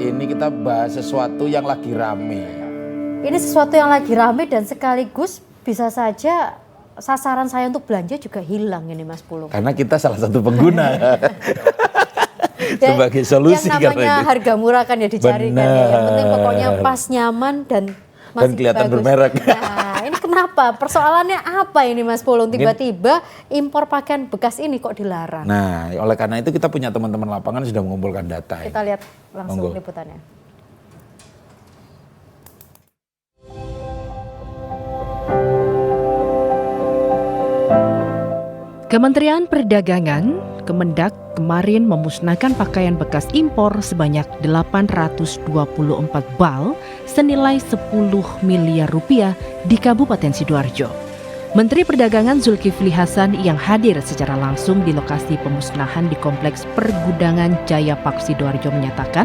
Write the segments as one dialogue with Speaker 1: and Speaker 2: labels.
Speaker 1: ini kita bahas sesuatu yang lagi rame.
Speaker 2: Ini sesuatu yang lagi rame dan sekaligus bisa saja sasaran saya untuk belanja juga hilang ini Mas Pulung.
Speaker 1: Karena kita salah satu pengguna. Sebagai solusi
Speaker 2: yang namanya harga murah kan ya dicari kan ya. Yang penting pokoknya pas, nyaman dan masih
Speaker 1: kelihatan
Speaker 2: bagus.
Speaker 1: bermerek.
Speaker 2: Nah, ini kenapa? Persoalannya apa ini Mas Pulung? Tiba-tiba impor pakaian bekas ini kok dilarang.
Speaker 1: Nah, oleh karena itu kita punya teman-teman lapangan sudah mengumpulkan data.
Speaker 2: Kita lihat langsung
Speaker 1: Monggo.
Speaker 2: liputannya.
Speaker 3: Kementerian Perdagangan, Kemendak, kemarin memusnahkan pakaian bekas impor sebanyak 824 bal senilai 10 miliar rupiah di Kabupaten Sidoarjo. Menteri Perdagangan Zulkifli Hasan yang hadir secara langsung di lokasi pemusnahan di Kompleks Pergudangan Jaya Park Sidoarjo menyatakan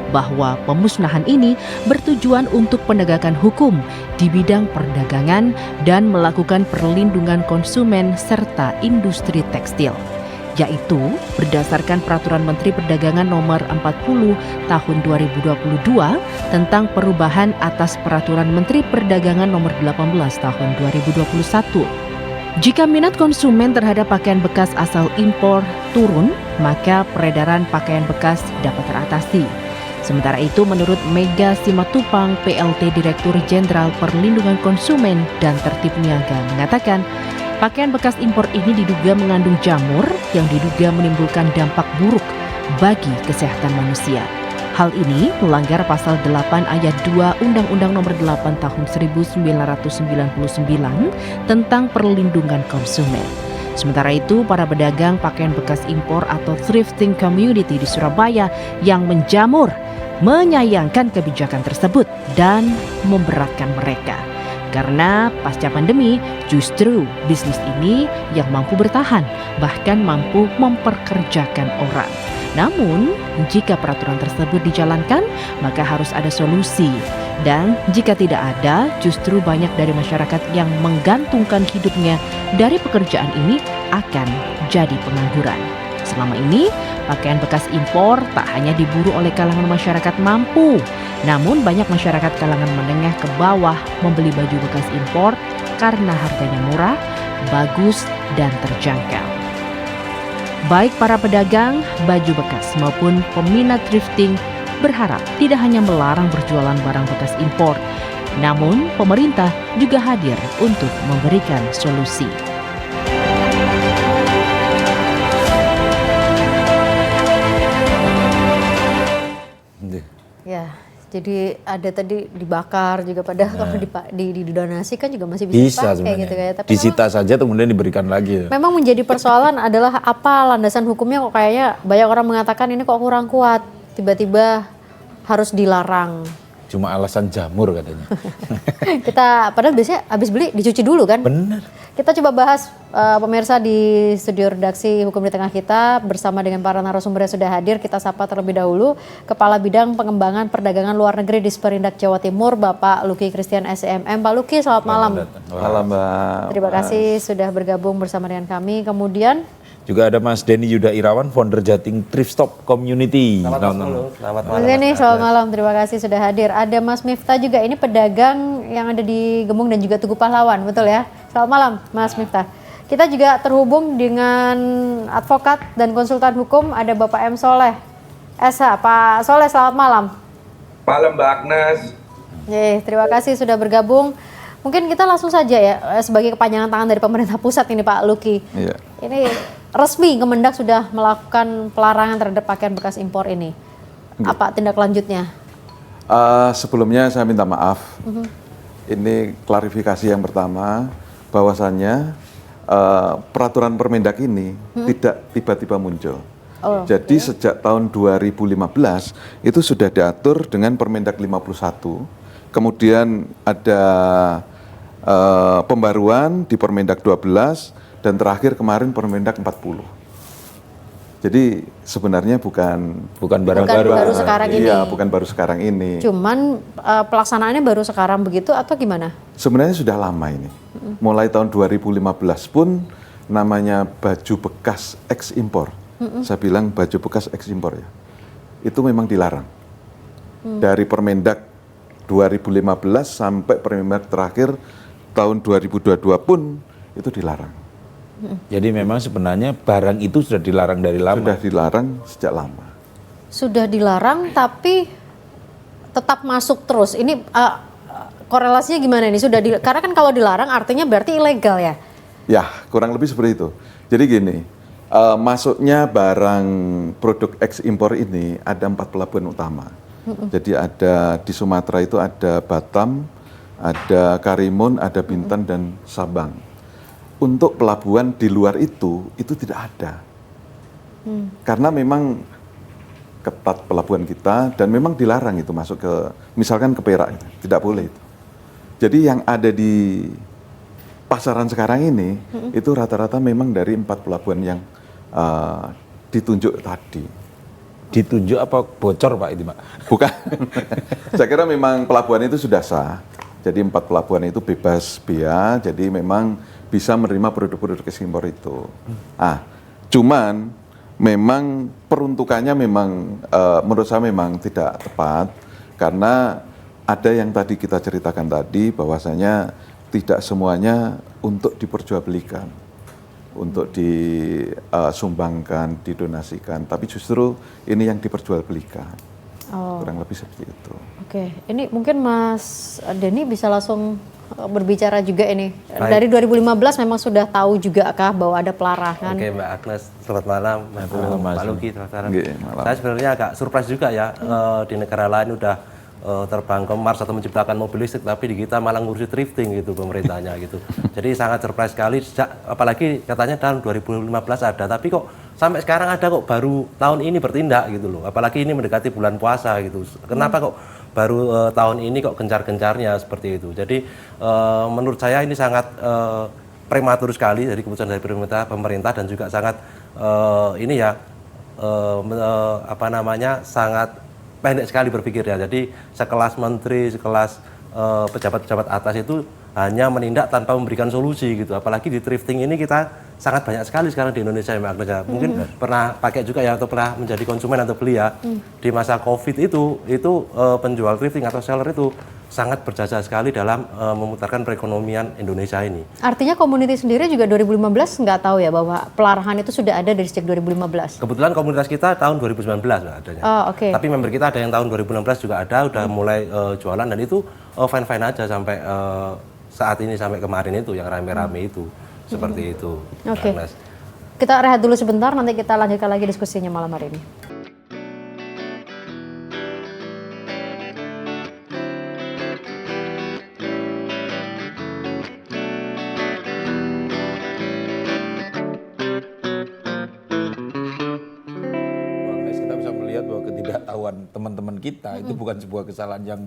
Speaker 3: bahwa pemusnahan ini bertujuan untuk penegakan hukum di bidang perdagangan dan melakukan perlindungan konsumen serta industri tekstil, yaitu berdasarkan Peraturan Menteri Perdagangan Nomor 40 Tahun 2022 tentang perubahan atas Peraturan Menteri Perdagangan Nomor 18 Tahun 2021. Jika minat konsumen terhadap pakaian bekas asal impor turun, maka peredaran pakaian bekas dapat teratasi. Sementara itu, menurut Mega Simatupang, PLT Direktur Jenderal Perlindungan Konsumen dan Tertib Niaga mengatakan, pakaian bekas impor ini diduga mengandung jamur yang diduga menimbulkan dampak buruk bagi kesehatan manusia. Hal ini melanggar pasal 8 ayat 2 Undang-Undang Nomor 8 Tahun 1999 tentang perlindungan konsumen. Sementara itu, para pedagang pakaian bekas impor atau thrifting community di Surabaya yang menjamur menyayangkan kebijakan tersebut dan memberatkan mereka. Karena pasca pandemi, justru bisnis ini yang mampu bertahan, bahkan mampu memperkerjakan orang. Namun, jika peraturan tersebut dijalankan, maka harus ada solusi. Dan jika tidak ada, justru banyak dari masyarakat yang menggantungkan hidupnya dari pekerjaan ini akan jadi pengangguran. Selama ini, pakaian bekas impor tak hanya diburu oleh kalangan masyarakat mampu, namun banyak masyarakat kalangan menengah ke bawah membeli baju bekas impor karena harganya murah, bagus, dan terjangkau. Baik para pedagang baju bekas maupun peminat thrifting berharap tidak hanya melarang berjualan barang bekas impor, namun pemerintah juga hadir untuk memberikan solusi.
Speaker 2: Ya, jadi ada tadi dibakar juga, padahal kalau didonasikan juga masih bisa dipakai gitu kayak. Tapi
Speaker 1: disita saja kemudian diberikan lagi.
Speaker 2: memang menjadi persoalan adalah apa landasan hukumnya, kok kayaknya banyak orang mengatakan ini kok kurang kuat, tiba-tiba harus dilarang.
Speaker 1: Cuma alasan jamur katanya.
Speaker 2: Kita padahal biasanya habis beli dicuci dulu kan.
Speaker 1: Bener.
Speaker 2: Kita coba bahas pemirsa di studio redaksi Hukum di Tengah kita bersama dengan para narasumber yang sudah hadir. Kita sapa terlebih dahulu Kepala Bidang Pengembangan Perdagangan Luar Negeri di Sperindak Jawa Timur, Bapak Luki Christian SMM. Pak Luki, selamat malam.
Speaker 4: Malam, Mbak.
Speaker 2: Terima kasih sudah bergabung bersama dengan kami. Kemudian
Speaker 1: Juga ada Mas Denny Yuda Irawan, founder Jating Thrift Stop Community.
Speaker 4: Selamat malam.
Speaker 2: Denny, selamat malam. Terima kasih sudah hadir. Ada Mas Miftah juga, ini pedagang yang ada di Gemung dan juga Tugu Pahlawan, betul ya? Selamat malam, Mas Miftah. Kita juga terhubung dengan advokat dan konsultan hukum, ada Bapak M. Soleh SH. Pak Soleh, selamat malam.
Speaker 5: Malam Mbak Agnes.
Speaker 2: Terima kasih sudah bergabung. Mungkin kita langsung saja ya, sebagai kepanjangan tangan dari pemerintah pusat ini Pak Luki.
Speaker 4: Iya.
Speaker 2: Ini resmi Kemendak sudah melakukan pelarangan terhadap pakaian bekas impor ini. Apa tindak lanjutnya?
Speaker 4: Sebelumnya saya minta maaf. Ini klarifikasi yang pertama, bahwasannya peraturan Permendak ini tidak tiba-tiba muncul. Jadi sejak tahun 2015 itu sudah diatur dengan Permendak 51. Kemudian ada pembaruan di Permendak 12 dan terakhir kemarin Permendak 40. Jadi sebenarnya bukan
Speaker 1: barang baru
Speaker 2: sekarang ini.
Speaker 4: Iya, bukan baru sekarang ini.
Speaker 2: Cuman pelaksanaannya baru sekarang begitu atau gimana?
Speaker 4: Sebenarnya sudah lama ini. Mulai tahun 2015 pun namanya baju bekas ekspor. Saya bilang baju bekas ekspor ya. Itu memang dilarang. Dari Permendak 2015 sampai Permendak terakhir tahun 2022 pun itu dilarang.
Speaker 1: Jadi memang sebenarnya barang itu sudah dilarang dari lama.
Speaker 4: Sudah dilarang sejak lama.
Speaker 2: Sudah dilarang tapi tetap masuk terus. Ini korelasinya gimana nih? Karena kan kalau dilarang artinya berarti ilegal ya?
Speaker 4: Ya, kurang lebih seperti itu. Jadi gini, masuknya barang produk ekspor ini ada 4 pelabuhan utama. Jadi ada di Sumatera itu ada Batam, ada Karimun, ada Bintan dan Sabang. Untuk pelabuhan di luar itu tidak ada. Karena memang ketat pelabuhan kita dan memang dilarang itu masuk ke, misalkan ke Perak itu, tidak boleh itu. Jadi yang ada di pasaran sekarang ini itu rata-rata memang dari 4 pelabuhan yang ditunjuk tadi.
Speaker 1: Ditunjuk apa bocor Pak itu Pak?
Speaker 4: Bukan. Saya kira memang pelabuhan itu sudah sah. Jadi 4 pelabuhan itu bebas bea, jadi memang bisa menerima produk-produk ekspor itu. Cuman memang peruntukannya memang menurut saya memang tidak tepat karena ada yang tadi kita ceritakan tadi bahwasanya tidak semuanya untuk diperjualbelikan, untuk disumbangkan, didonasikan, tapi justru ini yang diperjualbelikan. Kurang lebih seperti itu.
Speaker 2: Oke, ini mungkin Mas Denny bisa langsung berbicara juga ini. Dari 2015 memang sudah tahu juga kah bahwa ada pelarangan?
Speaker 6: Oke Mbak Agnes, selamat malam. Pak Luki, selamat malam.
Speaker 4: Malam.
Speaker 6: Saya sebenarnya agak surprise juga ya, di negara lain udah terbang ke Mars atau menciptakan mobil listrik, tapi di kita malah ngurusi thrifting gitu pemerintahnya gitu. Jadi sangat surprise sekali, apalagi katanya tahun 2015 ada, tapi kok sampai sekarang ada kok baru tahun ini bertindak gitu loh. Apalagi ini mendekati bulan puasa gitu. Kenapa kok baru tahun ini kok gencar-gencarnya seperti itu. Jadi menurut saya ini sangat prematur sekali dari keputusan dari pemerintah dan juga sangat ini ya sangat pendek sekali berpikirnya. Jadi sekelas menteri, sekelas pejabat-pejabat atas itu hanya menindak tanpa memberikan solusi gitu. Apalagi di thrifting ini kita sangat banyak sekali sekarang di Indonesia ya Mbak Agnes. Mungkin pernah pakai juga ya atau pernah menjadi konsumen atau beli ya. Di masa Covid itu penjual thrifting atau seller itu sangat berjasa sekali dalam memutarkan perekonomian Indonesia ini.
Speaker 2: Artinya community sendiri juga 2015 nggak tahu ya bahwa pelarangan itu sudah ada dari sejak 2015?
Speaker 6: Kebetulan komunitas kita tahun 2019 Mbak adanya.
Speaker 2: Oke.
Speaker 6: Tapi member kita ada yang tahun 2016 juga ada, udah mulai jualan dan itu fine-fine aja sampai saat ini, sampai kemarin itu yang rame-rame itu. Seperti itu.
Speaker 2: Oke.
Speaker 6: Agnes.
Speaker 2: Kita rehat dulu sebentar, nanti kita lanjutkan lagi diskusinya malam hari ini.
Speaker 1: Kita bisa melihat bahwa ketidaktahuan teman-teman kita itu bukan sebuah kesalahan yang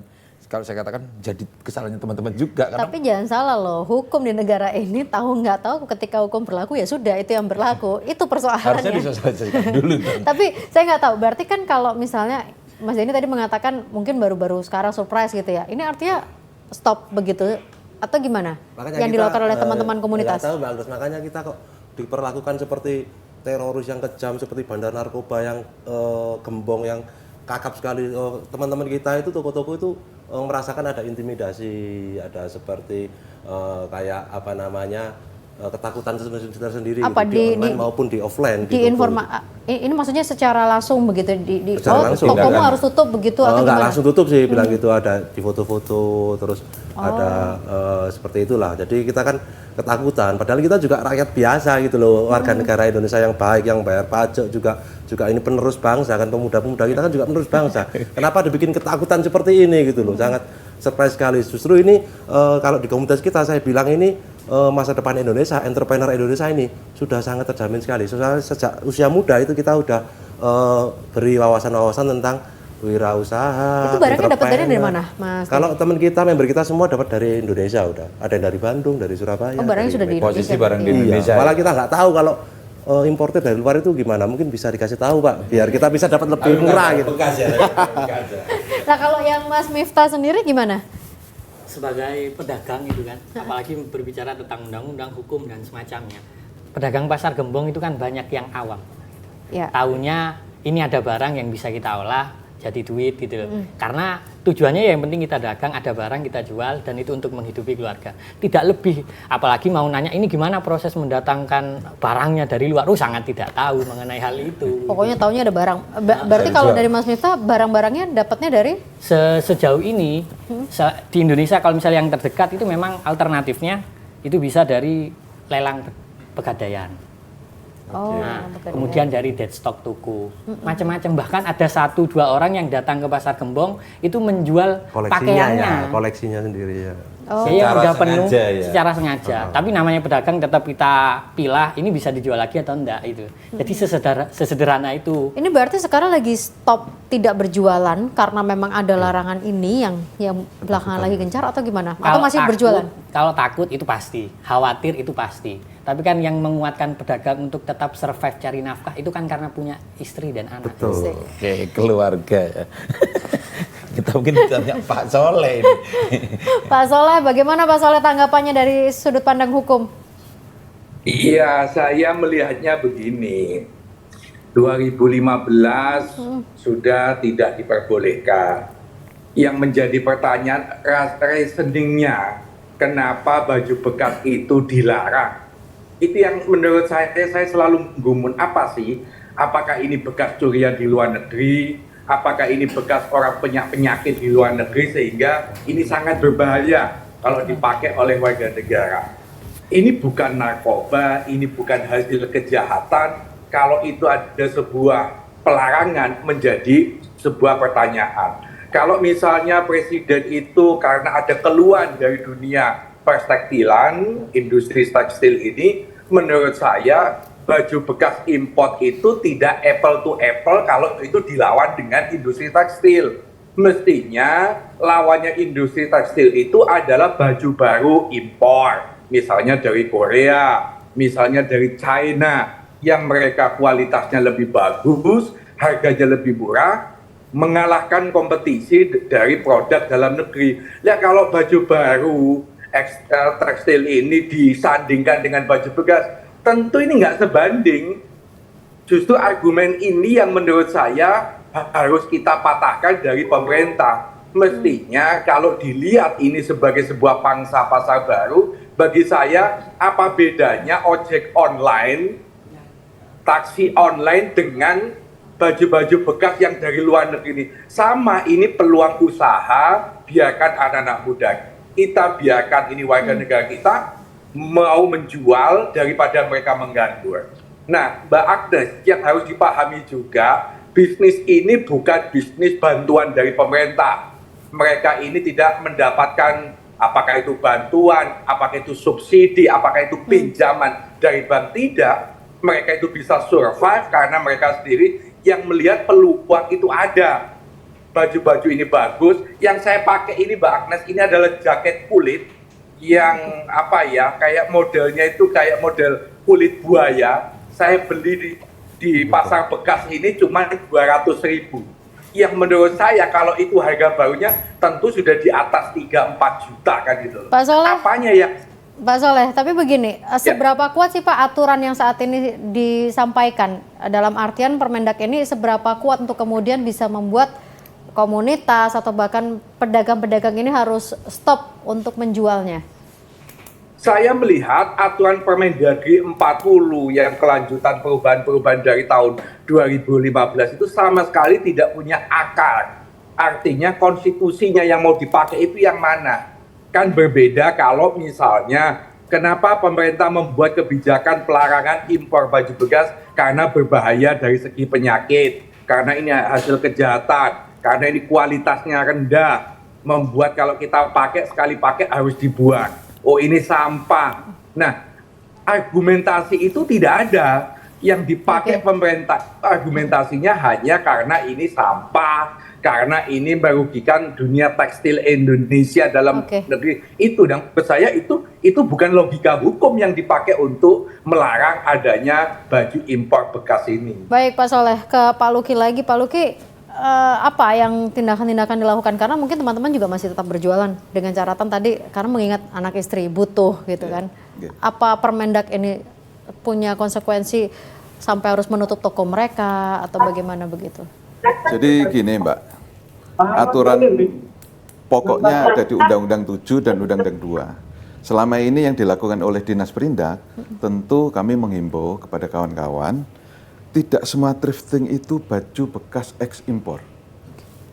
Speaker 1: kalau saya katakan jadi kesalahannya teman-teman juga.
Speaker 2: Tapi jangan salah loh, hukum di negara ini tahu nggak tahu ketika hukum berlaku ya sudah itu yang berlaku, itu persoalannya.
Speaker 1: Harusnya diselesaikan dulu.
Speaker 2: Tapi saya nggak tahu, berarti kan kalau misalnya Mas Denny tadi mengatakan mungkin baru-baru sekarang surprise gitu ya, ini artinya stop begitu atau gimana?
Speaker 6: Makanya
Speaker 2: yang dilakukan oleh teman-teman komunitas?
Speaker 6: Tahu Mbak Agnes, makanya kita kok diperlakukan seperti teroris yang kejam, seperti bandar narkoba yang gembong, yang kakap sekali. Teman-teman kita itu toko-toko itu merasakan ada intimidasi, ada seperti kayak ketakutan tersendiri
Speaker 2: Apa
Speaker 6: gitu, di online maupun di offline.
Speaker 2: Ini maksudnya secara langsung begitu
Speaker 6: secara langsung,
Speaker 2: tokomu harus tutup begitu atau
Speaker 6: enggak
Speaker 2: gimana?
Speaker 6: langsung tutup sih, bilang gitu, ada di foto-foto terus ada seperti itulah. Jadi kita kan ketakutan, padahal kita juga rakyat biasa gitu loh, warga negara Indonesia yang baik, yang bayar pajak juga ini penerus bangsa kan, pemuda-pemuda kita kan juga penerus bangsa. Kenapa dibikin ketakutan seperti ini gitu loh? Sangat surprise sekali. Justru ini kalau di komunitas kita saya bilang ini masa depan Indonesia, entrepreneur Indonesia ini sudah sangat terjamin sekali. Soalnya sejak usia muda itu kita udah beri wawasan-wawasan tentang wirausaha.
Speaker 2: Itu barangnya dapatnya dari mana, Mas?
Speaker 6: Kalau teman kita, member kita semua dapat dari Indonesia udah. Ada yang dari Bandung, dari Surabaya.
Speaker 2: Barangnya sudah di Indonesia.
Speaker 1: Posisi barang di
Speaker 6: Iya,
Speaker 1: Indonesia.
Speaker 6: malah kita nggak tahu kalau importer dari luar itu gimana. Mungkin bisa dikasih tahu Pak, biar kita bisa dapat lebih murah gitu.
Speaker 2: Nah kalau yang Mas Miftah sendiri gimana?
Speaker 7: Sebagai pedagang itu kan, apalagi berbicara tentang undang-undang, hukum dan semacamnya. Pedagang pasar gembong itu kan banyak yang awam.
Speaker 2: Ya.
Speaker 7: Taunya ini ada barang yang bisa kita olah, jadi duit gitu loh. Karena tujuannya ya yang penting kita dagang, ada barang kita jual, dan itu untuk menghidupi keluarga. Tidak lebih, apalagi mau nanya ini gimana proses mendatangkan barangnya dari luar, sangat tidak tahu mengenai hal itu.
Speaker 2: Pokoknya taunya ada barang. Berarti kalau dari Mas Miftah barang-barangnya dapatnya dari?
Speaker 7: Sejauh ini di Indonesia kalau misalnya yang terdekat itu memang alternatifnya itu bisa dari lelang pegadaian.
Speaker 2: Oh,
Speaker 7: Nah, kemudian dari dead stock toko, macam-macam. Bahkan ada 1-2 orang yang datang ke pasar Gembong itu menjual pakaiannya.
Speaker 6: Koleksinya sendiri ya.
Speaker 7: Jadi yang udah penuh
Speaker 1: sengaja ya?
Speaker 7: secara sengaja. Tapi namanya pedagang tetap kita pilah, ini bisa dijual lagi atau enggak itu. Jadi sesederhana itu.
Speaker 2: Ini berarti sekarang lagi stop tidak berjualan karena memang ada larangan ini yang belakangan lagi gencar atau gimana? Atau masih berjualan?
Speaker 7: Kalau takut itu pasti, khawatir itu pasti. Tapi kan yang menguatkan pedagang untuk tetap survive cari nafkah itu kan karena punya istri dan anak.
Speaker 6: Betul.
Speaker 1: Oke, keluarga ya. Kita mungkin tanya Pak Soleh ini.
Speaker 2: Pak Soleh, bagaimana Pak Soleh tanggapannya dari sudut pandang hukum?
Speaker 5: Iya, saya melihatnya begini. 2015 sudah tidak diperbolehkan. Yang menjadi pertanyaan reasoningnya, kenapa baju bekas itu dilarang? Itu yang menurut saya selalu gumun, apa sih? Apakah ini bekas curian di luar negeri? Apakah ini bekas orang penyakit di luar negeri sehingga ini sangat berbahaya kalau dipakai oleh warga negara? Ini bukan narkoba, ini bukan hasil kejahatan. Kalau itu ada sebuah pelarangan menjadi sebuah pertanyaan. Kalau misalnya presiden itu karena ada keluhan dari dunia perstektilan, industri tekstil ini, menurut saya baju bekas import itu tidak apple to apple kalau itu dilawan dengan industri tekstil. Mestinya lawannya industri tekstil itu adalah baju baru impor, misalnya dari Korea, misalnya dari China, yang mereka kualitasnya lebih bagus, harganya lebih murah, mengalahkan kompetisi dari produk dalam negeri. Ya kalau baju baru tekstil ini disandingkan dengan baju bekas, tentu ini nggak sebanding. Justru argumen ini yang menurut saya harus kita patahkan dari pemerintah. Mestinya kalau dilihat ini sebagai sebuah pangsa pasar baru, bagi saya apa bedanya ojek online, taksi online dengan baju-baju bekas yang dari luar negeri ini? Sama, ini peluang usaha, biarkan anak-anak muda kita, biarkan ini warga negara kita mau menjual daripada mereka mengganggu. Nah, Mbak Agnes, yang harus dipahami juga, bisnis ini bukan bisnis bantuan dari pemerintah. Mereka ini tidak mendapatkan apakah itu bantuan, apakah itu subsidi, apakah itu pinjaman dari bank, tidak. Mereka itu bisa survive karena mereka sendiri yang melihat peluang itu ada. Baju-baju ini bagus, yang saya pakai ini Mbak Agnes, ini adalah jaket kulit yang kayak modelnya itu kayak model kulit buaya. Saya beli di pasar bekas ini cuma 200.000. Yang menurut saya kalau itu harga barunya tentu sudah di atas 3-4 juta kan gitu loh.
Speaker 2: Pak Soleh,
Speaker 5: apanya ya?
Speaker 2: Pak Soleh, tapi begini, seberapa kuat sih Pak aturan yang saat ini disampaikan? Dalam artian Permendak ini seberapa kuat untuk kemudian bisa membuat komunitas atau bahkan pedagang-pedagang ini harus stop untuk menjualnya?
Speaker 5: Saya melihat aturan Permendagri 40 yang kelanjutan perubahan-perubahan dari tahun 2015 itu sama sekali tidak punya akar. Artinya konstitusinya yang mau dipakai itu yang mana? Kan berbeda kalau misalnya kenapa pemerintah membuat kebijakan pelarangan impor baju bekas karena berbahaya dari segi penyakit, karena ini hasil kejahatan, karena ini kualitasnya rendah, membuat kalau kita pakai sekali pakai harus dibuang. Oh ini sampah. Nah, argumentasi itu tidak ada. Yang dipakai pemerintah argumentasinya hanya karena ini sampah, karena ini merugikan dunia tekstil Indonesia dalam negeri. Itu dan menurut saya itu bukan logika hukum yang dipakai untuk melarang adanya baju impor bekas ini.
Speaker 2: Baik Pak Soleh, ke Pak Luki lagi. Pak Luki, apa yang tindakan-tindakan dilakukan? Karena mungkin teman-teman juga masih tetap berjualan dengan catatan tadi, karena mengingat anak istri butuh gitu kan. Apa Permendak ini punya konsekuensi sampai harus menutup toko mereka atau bagaimana begitu?
Speaker 4: Jadi gini Mbak, aturan pokoknya ada di Undang-Undang 7 dan Undang-Undang 2. Selama ini yang dilakukan oleh Dinas Perindak, tentu kami menghimbau kepada kawan-kawan, tidak semua thrifting itu baju bekas ekspor.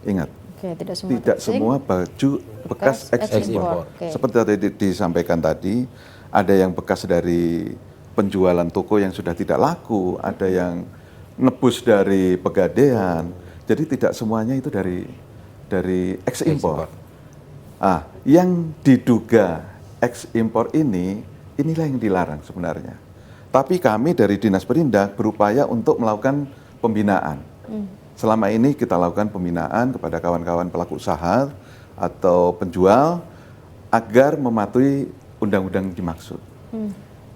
Speaker 4: Ingat,
Speaker 2: Oke, tidak semua.
Speaker 4: tidak
Speaker 2: thrifting.
Speaker 4: semua baju bekas ekspor.
Speaker 2: Oke.
Speaker 4: Seperti tadi disampaikan tadi, ada yang bekas dari penjualan toko yang sudah tidak laku, ada yang nebus dari pegadaian. Jadi tidak semuanya itu dari ekspor. Ah, yang diduga ekspor inilah yang dilarang sebenarnya. Tapi kami dari Dinas Perindak berupaya untuk melakukan pembinaan. Selama ini kita lakukan pembinaan kepada kawan-kawan pelaku usaha atau penjual agar mematuhi undang-undang dimaksud.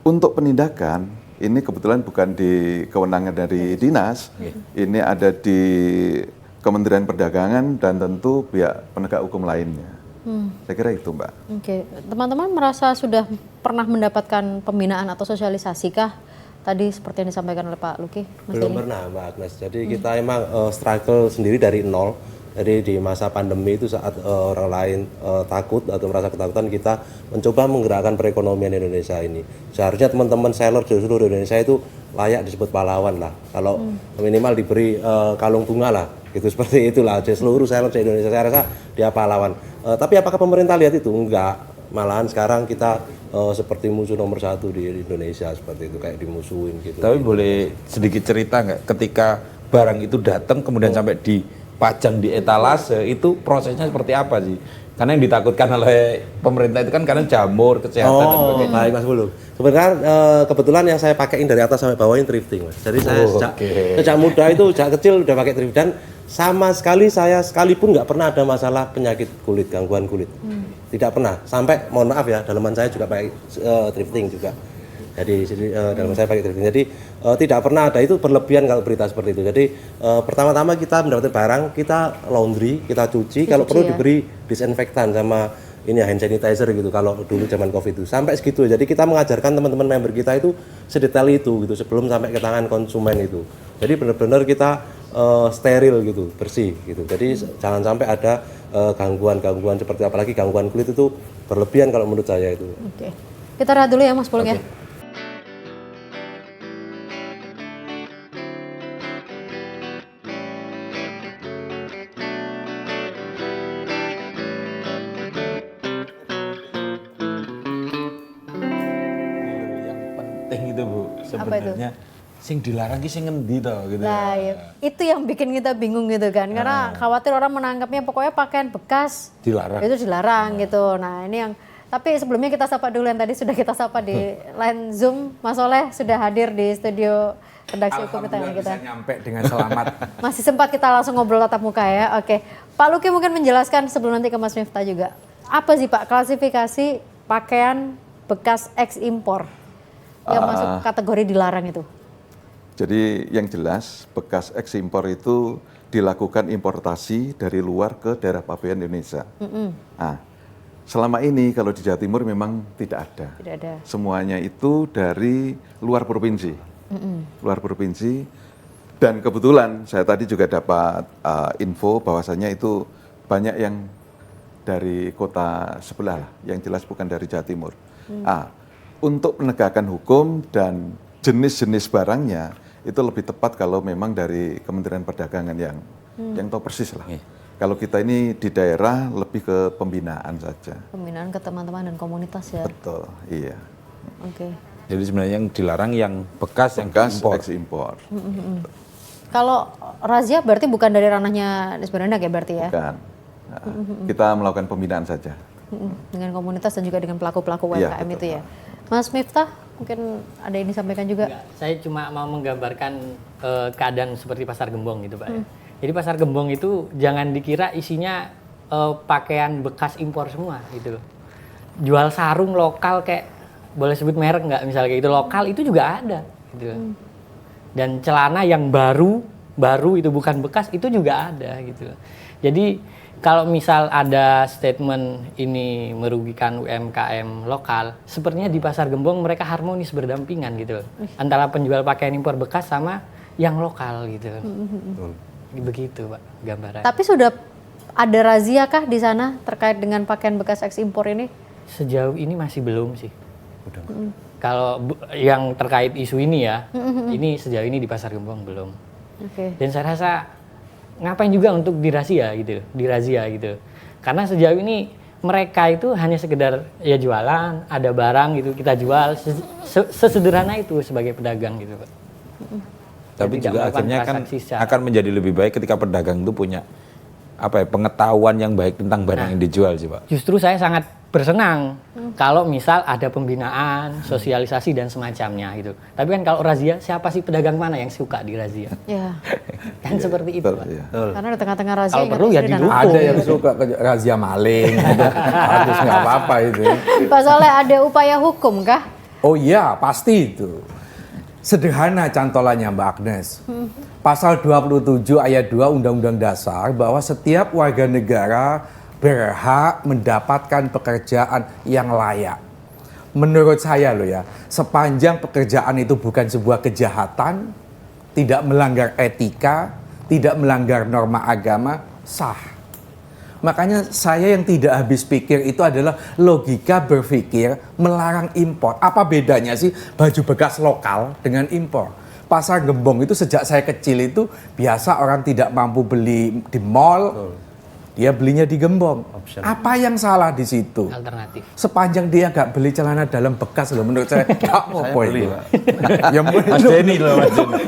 Speaker 4: Untuk penindakan, ini kebetulan bukan di kewenangan dari dinas, ini ada di Kementerian Perdagangan dan tentu pihak penegak hukum lainnya. Saya kira itu, Mbak.
Speaker 2: Oke, teman-teman merasa sudah pernah mendapatkan pembinaan atau sosialisasi kah? Tadi seperti yang disampaikan oleh Pak Luki, Mas
Speaker 6: Belum
Speaker 2: Denny.
Speaker 6: pernah Mbak Agnes. Jadi kita emang struggle sendiri dari nol. Jadi di masa pandemi itu saat orang lain takut atau merasa ketakutan, kita mencoba menggerakkan perekonomian Indonesia ini. Seharusnya teman-teman seller di seluruh Indonesia itu layak disebut pahlawan lah. Kalau minimal diberi kalung bunga lah, gitu seperti itulah. Jadi seluruh seller di Indonesia saya rasa dia pahlawan. Tapi apakah pemerintah lihat itu? Enggak. Malahan sekarang kita seperti musuh nomor 1 di Indonesia seperti itu, kayak dimusuhin gitu.
Speaker 1: Tapi boleh sedikit cerita nggak ketika barang itu datang kemudian sampai dipajang di etalase, itu prosesnya seperti apa sih? Karena yang ditakutkan oleh pemerintah itu kan karena jamur, kesehatan dan sebagainya.
Speaker 6: Baik Mas Bulu. Sebenarnya kebetulan yang saya pakaiin dari atas sampai bawah ini thrifting, Mas. Jadi saya sejak muda itu, sejak kecil udah pakai thrifting, dan sama sekali saya sekalipun nggak pernah ada masalah penyakit kulit, gangguan kulit. Tidak pernah. Sampai mohon maaf ya, dalaman saya juga pakai thrifting juga. Jadi dalaman saya pakai thrifting. Jadi tidak pernah ada, itu berlebihan kalau berita seperti itu. Jadi pertama-tama kita mendapatkan barang, kita laundry, kita cuci, kalau perlu diberi disinfektan sama ini ya, hand sanitizer gitu kalau dulu zaman Covid itu. Sampai segitu. Jadi kita mengajarkan teman-teman member kita itu sedetail itu gitu sebelum sampai ke tangan konsumen itu. Jadi benar-benar kita steril gitu, bersih gitu. Jadi jangan sampai ada gangguan-gangguan seperti apalagi gangguan kulit itu berlebihan kalau menurut saya itu.
Speaker 2: Oke. Kita rehat dulu ya Mas Pulung ya.
Speaker 1: Yang penting itu Bu, sebenarnya sing dilarang ki sing ngendi to gitu.
Speaker 2: Nah, ya. Itu yang bikin kita bingung gitu kan. Karena khawatir orang menangkapnya pokoknya pakaian bekas
Speaker 1: Dilarang.
Speaker 2: itu dilarang gitu. Nah, ini yang tapi sebelumnya kita sapa dulu yang tadi sudah kita sapa di line Zoom. Mas Soleh sudah hadir di studio redaksi hukum kita.
Speaker 1: Bisa nyampe dengan selamat.
Speaker 2: Masih sempat kita langsung ngobrol tatap muka ya. Oke. Pak Luki mungkin menjelaskan sebelum nanti ke Mas Miftah juga. Apa sih Pak klasifikasi pakaian bekas ekspor yang masuk kategori dilarang itu?
Speaker 4: Jadi yang jelas bekas ekspor itu dilakukan importasi dari luar ke daerah pabean Indonesia. Nah, selama ini kalau di Jawa Timur memang tidak ada.
Speaker 2: Tidak ada.
Speaker 4: Semuanya itu dari luar provinsi. Luar provinsi. Dan kebetulan saya tadi juga dapat info bahwasannya itu banyak yang dari kota sebelah lah, yang jelas bukan dari Jawa Timur. Untuk penegakan hukum dan jenis-jenis barangnya itu lebih tepat kalau memang dari Kementerian Perdagangan yang tahu persis lah. Kalau kita ini di daerah lebih ke pembinaan saja.
Speaker 2: Pembinaan ke teman-teman dan komunitas ya.
Speaker 4: Betul, iya.
Speaker 2: Oke.
Speaker 1: Jadi sebenarnya yang dilarang yang bekas, yang
Speaker 4: Bekas
Speaker 1: impor.
Speaker 4: ekspor.
Speaker 2: Kalau razia berarti bukan dari ranahnya Dinas Perindak ya berarti ya?
Speaker 4: Bukan. Nah, kita melakukan pembinaan saja.
Speaker 2: Dengan komunitas dan juga dengan pelaku-pelaku
Speaker 4: Iya,
Speaker 2: UMKM
Speaker 4: betul.
Speaker 2: itu ya. Mas Miftah mungkin ada yang disampaikan juga.
Speaker 7: Enggak, saya cuma mau menggambarkan keadaan seperti pasar gembong gitu Pak. Jadi pasar gembong itu jangan dikira isinya pakaian bekas impor semua gitu loh. Jual sarung lokal kayak boleh sebut merek nggak misalnya kayak gitu, lokal itu juga ada gitu loh. Dan celana yang baru itu bukan bekas itu juga ada gitu loh. Jadi kalau misal ada statement ini merugikan UMKM lokal, sepertinya di pasar gembong mereka harmonis berdampingan gitu loh. Antara penjual pakaian impor bekas sama yang lokal gitu loh. Begitu Pak gambaran.
Speaker 2: Tapi sudah ada razia kah di sana terkait dengan pakaian bekas ekspor ini?
Speaker 7: Sejauh ini masih belum sih. Kalau yang terkait isu ini ya, ini sejauh ini di Pasar Gembong belum.
Speaker 2: Oke.
Speaker 7: Dan saya rasa ngapain juga untuk dirazia gitu. Karena sejauh ini mereka itu hanya sekedar ya jualan, ada barang gitu kita jual, sesederhana itu sebagai pedagang gitu Pak.
Speaker 1: Tapi
Speaker 7: Tidak
Speaker 1: juga
Speaker 7: melakukan
Speaker 1: akhirnya kan
Speaker 7: transaksi secara-
Speaker 1: akan menjadi lebih baik ketika pedagang itu punya pengetahuan yang baik tentang barang yang dijual sih Pak.
Speaker 7: Justru saya sangat bersenang kalau misal ada pembinaan, sosialisasi dan semacamnya gitu. Tapi kan kalau razia, siapa sih pedagang mana yang suka dirazia?
Speaker 2: Ya.
Speaker 7: Kan seperti itu Pak.
Speaker 2: Karena di tengah-tengah razia
Speaker 7: Kalau
Speaker 2: ingat
Speaker 7: perlu ya
Speaker 2: istri dan
Speaker 7: didukung.
Speaker 2: anak.
Speaker 8: Ada yang suka ke razia maling, gitu. Harus nggak apa-apa itu.
Speaker 2: Pak Soleh, ada upaya hukum kah?
Speaker 8: Oh iya, pasti itu. Sederhana cantolannya Mbak Agnes. Pasal 27 ayat 2 Undang-Undang Dasar bahwa setiap warga negara berhak mendapatkan pekerjaan yang layak. Menurut saya loh ya, sepanjang pekerjaan itu bukan sebuah kejahatan, tidak melanggar etika, tidak melanggar norma agama, sah. Makanya saya yang tidak habis pikir itu adalah logika berpikir melarang impor. Apa bedanya sih baju bekas lokal dengan impor? Pasar Gembong itu sejak saya kecil itu biasa orang tidak mampu beli di mall, dia belinya di Gembong. Apa yang salah di situ?
Speaker 7: Alternatif.
Speaker 8: Sepanjang dia nggak beli celana dalam bekas loh, menurut saya nggak apa-apa itu. Ya
Speaker 1: Mas Denny loh, Mas Denny.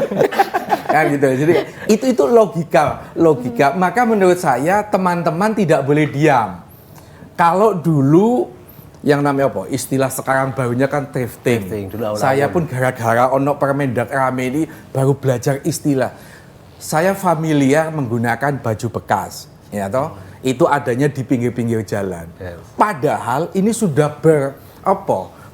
Speaker 8: Kan gitu. Jadi itu logika. Maka menurut saya teman-teman tidak boleh diam. Kalau dulu yang namanya apa? Istilah sekarang barunya kan thrifting.
Speaker 6: Dulu awal-awal.
Speaker 8: Saya pun gara-gara ono Permendak rame ini baru belajar istilah. Saya familiar menggunakan baju bekas, ya toh. Itu adanya di pinggir-pinggir jalan.
Speaker 6: Yes.
Speaker 8: Padahal ini sudah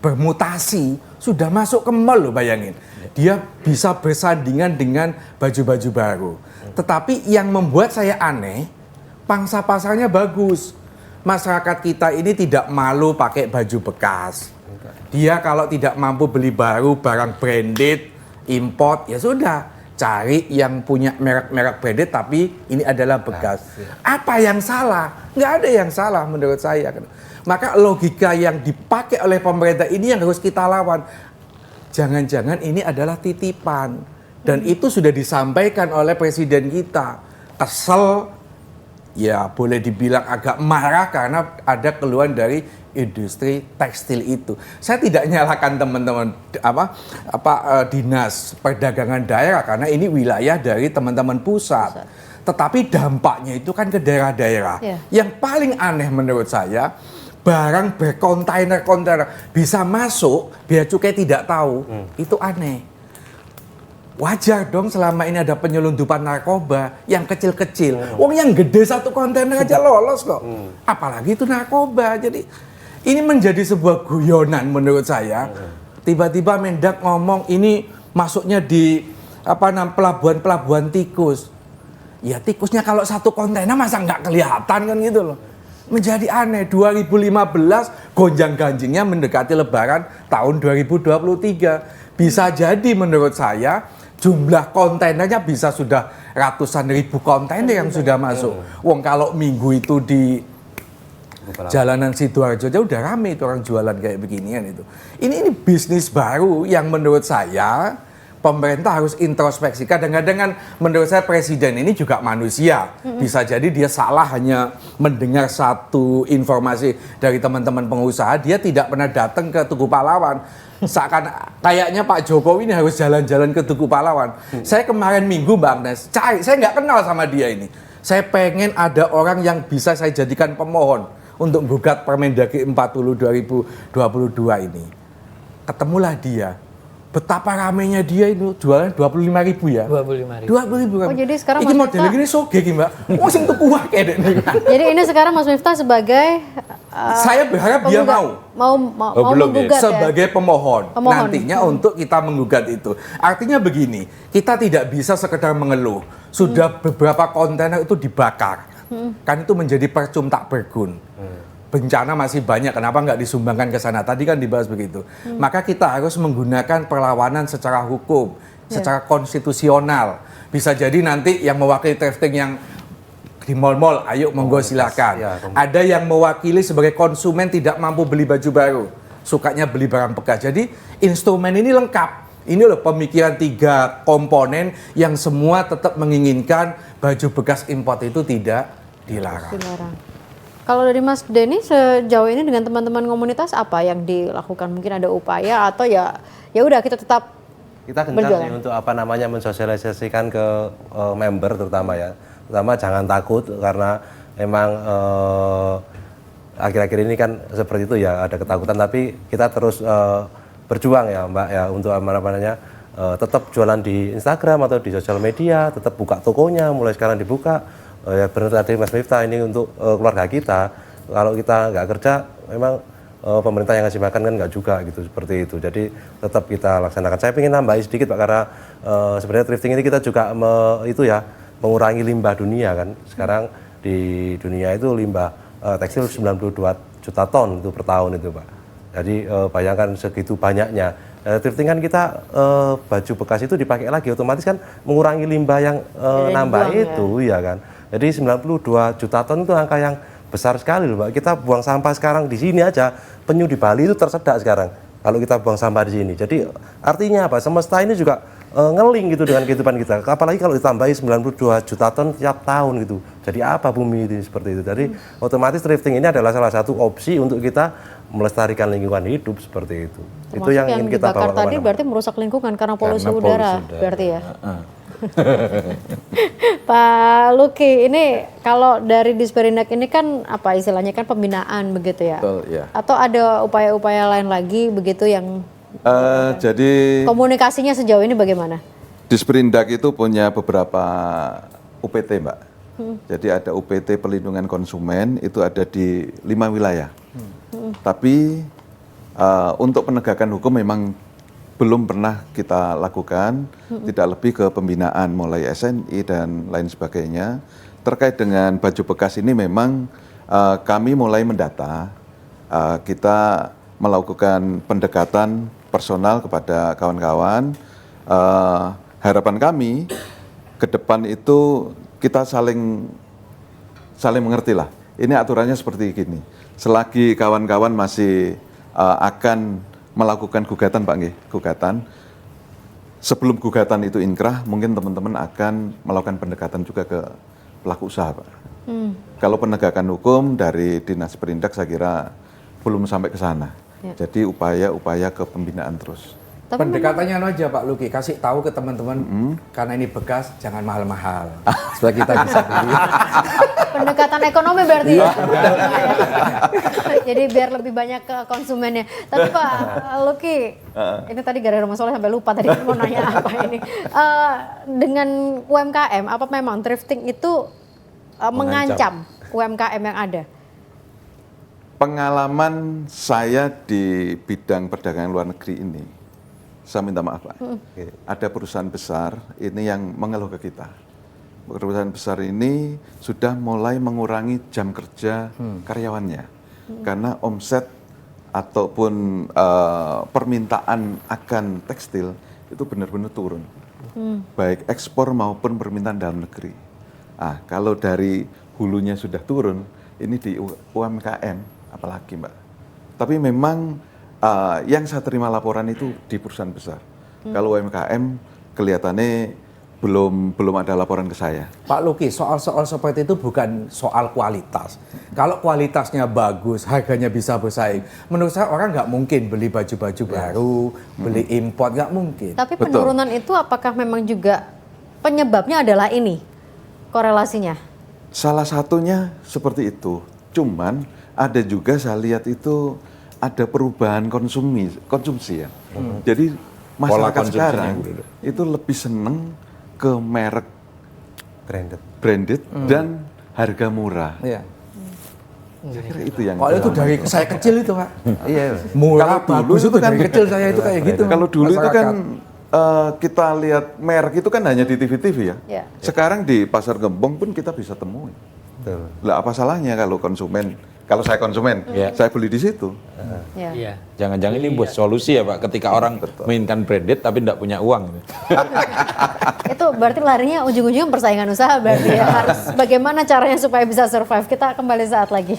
Speaker 8: bermutasi, sudah masuk ke mall loh, bayangin. Dia bisa bersandingan dengan baju-baju baru. Tetapi yang membuat saya aneh, pangsa pasarnya bagus. Masyarakat kita ini tidak malu pakai baju bekas. Dia kalau tidak mampu beli baru, barang branded, import, ya sudah. Cari yang punya merek-merek branded tapi ini adalah bekas. Apa yang salah? Nggak ada yang salah menurut saya. Maka logika yang dipakai oleh pemerintah ini yang harus kita lawan. Jangan-jangan ini adalah titipan. Dan itu sudah disampaikan oleh presiden kita. Kesel, ya boleh dibilang agak marah karena ada keluhan dari industri tekstil itu. Saya tidak nyalakan teman-teman dinas perdagangan daerah karena ini wilayah dari teman-teman pusat. Tetapi dampaknya itu kan ke daerah-daerah.
Speaker 2: Yeah.
Speaker 8: Yang paling aneh menurut saya, barang berkontainer-kontainer bisa masuk, bea cukai tidak tahu. Itu aneh. Wajar dong selama ini ada penyelundupan narkoba yang kecil-kecil. Wong yang gede satu kontainer aja lolos kok. Apalagi itu narkoba. Jadi ini menjadi sebuah guyonan menurut saya. Tiba-tiba Mendak ngomong ini masuknya di pelabuhan-pelabuhan tikus. Ya tikusnya kalau satu kontainer masa nggak kelihatan kan gitu loh. Menjadi aneh. 2015 gonjang-ganjingnya mendekati Lebaran tahun 2023. Bisa jadi menurut saya jumlah kontainernya bisa sudah ratusan ribu kontainer yang sudah masuk. Wong kalau minggu itu di jalanan Sidoarjo aja udah rame itu orang jualan kayak beginian itu. Ini bisnis baru yang menurut saya pemerintah harus introspeksi. Kadang-kadang kan menurut saya presiden ini juga manusia. Bisa jadi dia salah hanya mendengar satu informasi dari teman-teman pengusaha, dia tidak pernah datang ke Tugu Pahlawan. Seakan kayaknya Pak Jokowi ini harus jalan-jalan ke Tugu Pahlawan. Saya kemarin Minggu Mbak Agnes, saya nggak kenal sama dia ini. Saya pengen ada orang yang bisa saya jadikan pemohon untuk menggugat Permendagri 40 2022 ini. Ketemulah dia. Betapa ramenya dia itu jualan 25.000 ya.
Speaker 7: 25.000.
Speaker 8: 20.000.
Speaker 2: Oh, jadi sekarang
Speaker 8: ini
Speaker 2: Mas
Speaker 8: modelnya
Speaker 2: Miftah-
Speaker 8: gini soge iki, Mbak. Oh sing tuku wae dek.
Speaker 2: Jadi ini sekarang Mas Miftah sebagai
Speaker 8: Saya berharap dia
Speaker 2: penggugat-
Speaker 8: mau.
Speaker 2: mau
Speaker 1: belum ya?
Speaker 2: menggugat ya.
Speaker 8: Sebagai pemohon,
Speaker 2: Pemohon.
Speaker 8: nantinya untuk kita menggugat itu. Artinya begini, kita tidak bisa sekedar mengeluh. Sudah beberapa kontainer itu dibakar. Kan itu menjadi percum tak bergun. Bencana masih banyak, kenapa nggak disumbangkan ke sana? Tadi kan dibahas begitu. Maka kita harus menggunakan perlawanan secara hukum, secara konstitusional. Bisa jadi nanti yang mewakili thrifting yang di mall-mall, ayo monggo silakan.
Speaker 6: Ya,
Speaker 8: Ada yang mewakili sebagai konsumen tidak mampu beli baju baru, sukanya beli barang bekas. Jadi instrumen ini lengkap. Ini loh pemikiran 3 komponen yang semua tetap menginginkan baju bekas import itu tidak dilarang.
Speaker 2: Dilarang. Kalau dari Mas Denny sejauh ini dengan teman-teman komunitas apa yang dilakukan? Mungkin ada upaya atau ya udah kita tetap
Speaker 6: Kita gencar
Speaker 2: berjalan.
Speaker 6: sih untuk mensosialisasikan ke member terutama ya. Terutama jangan takut karena memang akhir-akhir ini kan seperti itu ya, ada ketakutan, tapi kita terus berjuang ya Mbak ya untuk tetap jualan di Instagram atau di sosial media, tetap buka tokonya, mulai sekarang dibuka. Ya benar tadi Mas Miftah, ini untuk keluarga kita. Kalau kita nggak kerja, memang pemerintah yang ngasih makan kan nggak juga gitu, seperti itu. Jadi tetap kita laksanakan. Saya ingin nambahin sedikit Pak, karena sebenarnya thrifting ini kita juga mengurangi limbah dunia kan. Sekarang di dunia itu limbah tekstil 92 juta ton itu per tahun itu Pak. Jadi bayangkan segitu banyaknya. Thrifting kan kita baju bekas itu dipakai lagi, otomatis kan mengurangi limbah yang nambah itu ya kan. Jadi 92 juta ton itu angka yang besar sekali loh Pak. Kita buang sampah sekarang di sini aja, penyu di Bali itu tersedak sekarang kalau kita buang sampah di sini. Jadi artinya apa? Semesta ini juga ngeling gitu dengan kehidupan kita. Apalagi kalau ditambahi 92 juta ton tiap tahun gitu. Jadi apa bumi ini seperti itu. Jadi otomatis thrifting ini adalah salah satu opsi untuk kita melestarikan lingkungan hidup seperti itu.
Speaker 2: Termasuk
Speaker 6: Itu yang ingin kita
Speaker 2: dibakar
Speaker 6: bawa
Speaker 2: tadi
Speaker 6: kemana-mana.
Speaker 2: berarti merusak lingkungan karena polusi
Speaker 1: Karena
Speaker 2: udara
Speaker 1: polusi udara.
Speaker 2: berarti ya. Pak Luki, ini kalau dari Disperindak ini kan apa istilahnya kan pembinaan begitu ya?
Speaker 1: Betul, ya.
Speaker 2: Atau ada upaya-upaya lain lagi begitu yang
Speaker 4: Jadi
Speaker 2: komunikasinya sejauh ini bagaimana?
Speaker 4: Disperindak itu punya beberapa UPT, Mbak. Jadi ada UPT perlindungan konsumen, itu ada di 5 wilayah. Tapi untuk penegakan hukum memang belum pernah kita lakukan, tidak lebih ke pembinaan mulai SNI dan lain sebagainya. Terkait dengan baju bekas ini memang kami mulai mendata, kita melakukan pendekatan personal kepada kawan-kawan. Harapan kami ke depan itu kita saling mengerti lah. Ini aturannya seperti gini. Selagi kawan-kawan masih akan melakukan gugatan, Pak nggih, gugatan. Sebelum gugatan itu inkrah, mungkin teman-teman akan melakukan pendekatan juga ke pelaku usaha, Pak. Kalau penegakan hukum dari Dinas Perindak saya kira belum sampai ke sana.
Speaker 2: Ya.
Speaker 4: Jadi upaya-upaya ke pembinaan terus.
Speaker 2: Tapi
Speaker 8: Pendekatannya anu aja Pak Luki, kasih tahu ke teman-teman karena ini bekas jangan mahal-mahal supaya kita bisa beli.
Speaker 2: pendekatan ekonomi berarti ya. Jadi biar lebih banyak ke konsumennya. Tapi Pak Luki, ini tadi gara-gara masalah sampai lupa tadi mau nanya apa ini. Dengan UMKM, apa memang thrifting itu mengancam UMKM yang ada?
Speaker 4: Pengalaman saya di bidang perdagangan luar negeri ini, saya minta maaf Pak, ada perusahaan besar ini yang mengeluh ke kita. Perusahaan besar ini sudah mulai mengurangi jam kerja karyawannya karena omset ataupun permintaan akan tekstil itu benar-benar turun, baik ekspor maupun permintaan dalam negeri. Kalau dari hulunya sudah turun, ini di UMKM apalagi Mbak. Tapi memang yang saya terima laporan itu di perusahaan besar. Kalau UMKM kelihatannya belum ada laporan ke saya.
Speaker 8: Pak Luki, soal-soal seperti itu bukan soal kualitas. Kalau kualitasnya bagus, harganya bisa bersaing. Menurut saya orang nggak mungkin beli baju-baju baru, beli import, nggak mungkin.
Speaker 2: Tapi penurunan itu apakah memang juga penyebabnya adalah ini? Korelasinya?
Speaker 4: Salah satunya seperti itu. Cuman ada juga saya lihat itu ada perubahan konsumsi ya. Jadi masyarakat sekarang itu lebih seneng ke merek branded dan harga murah.
Speaker 8: Iya.
Speaker 4: Saya kira itu yang.
Speaker 8: Kalau itu dari saya kecil itu Pak.
Speaker 4: Iya.
Speaker 8: Murah,
Speaker 4: Kalau dulu
Speaker 8: bagus itu
Speaker 4: kan
Speaker 8: dari kecil saya itu kayak gitu.
Speaker 4: Kalau dulu itu kan
Speaker 8: Masyarakat.
Speaker 4: kita lihat merek itu kan hanya di TV-TV ya.
Speaker 2: Ya.
Speaker 4: Sekarang di pasar Gembong pun kita bisa temui. Lah apa salahnya kalau konsumen Kalau saya konsumen, saya beli di situ.
Speaker 2: Ya.
Speaker 7: Iya.
Speaker 1: Jangan-jangan ini buat solusi ya Pak, ketika orang mainkan branded tapi tidak punya uang.
Speaker 2: Itu berarti larinya ujung-ujungnya persaingan usaha berarti ya. Harus bagaimana caranya supaya bisa survive. Kita kembali saat lagi.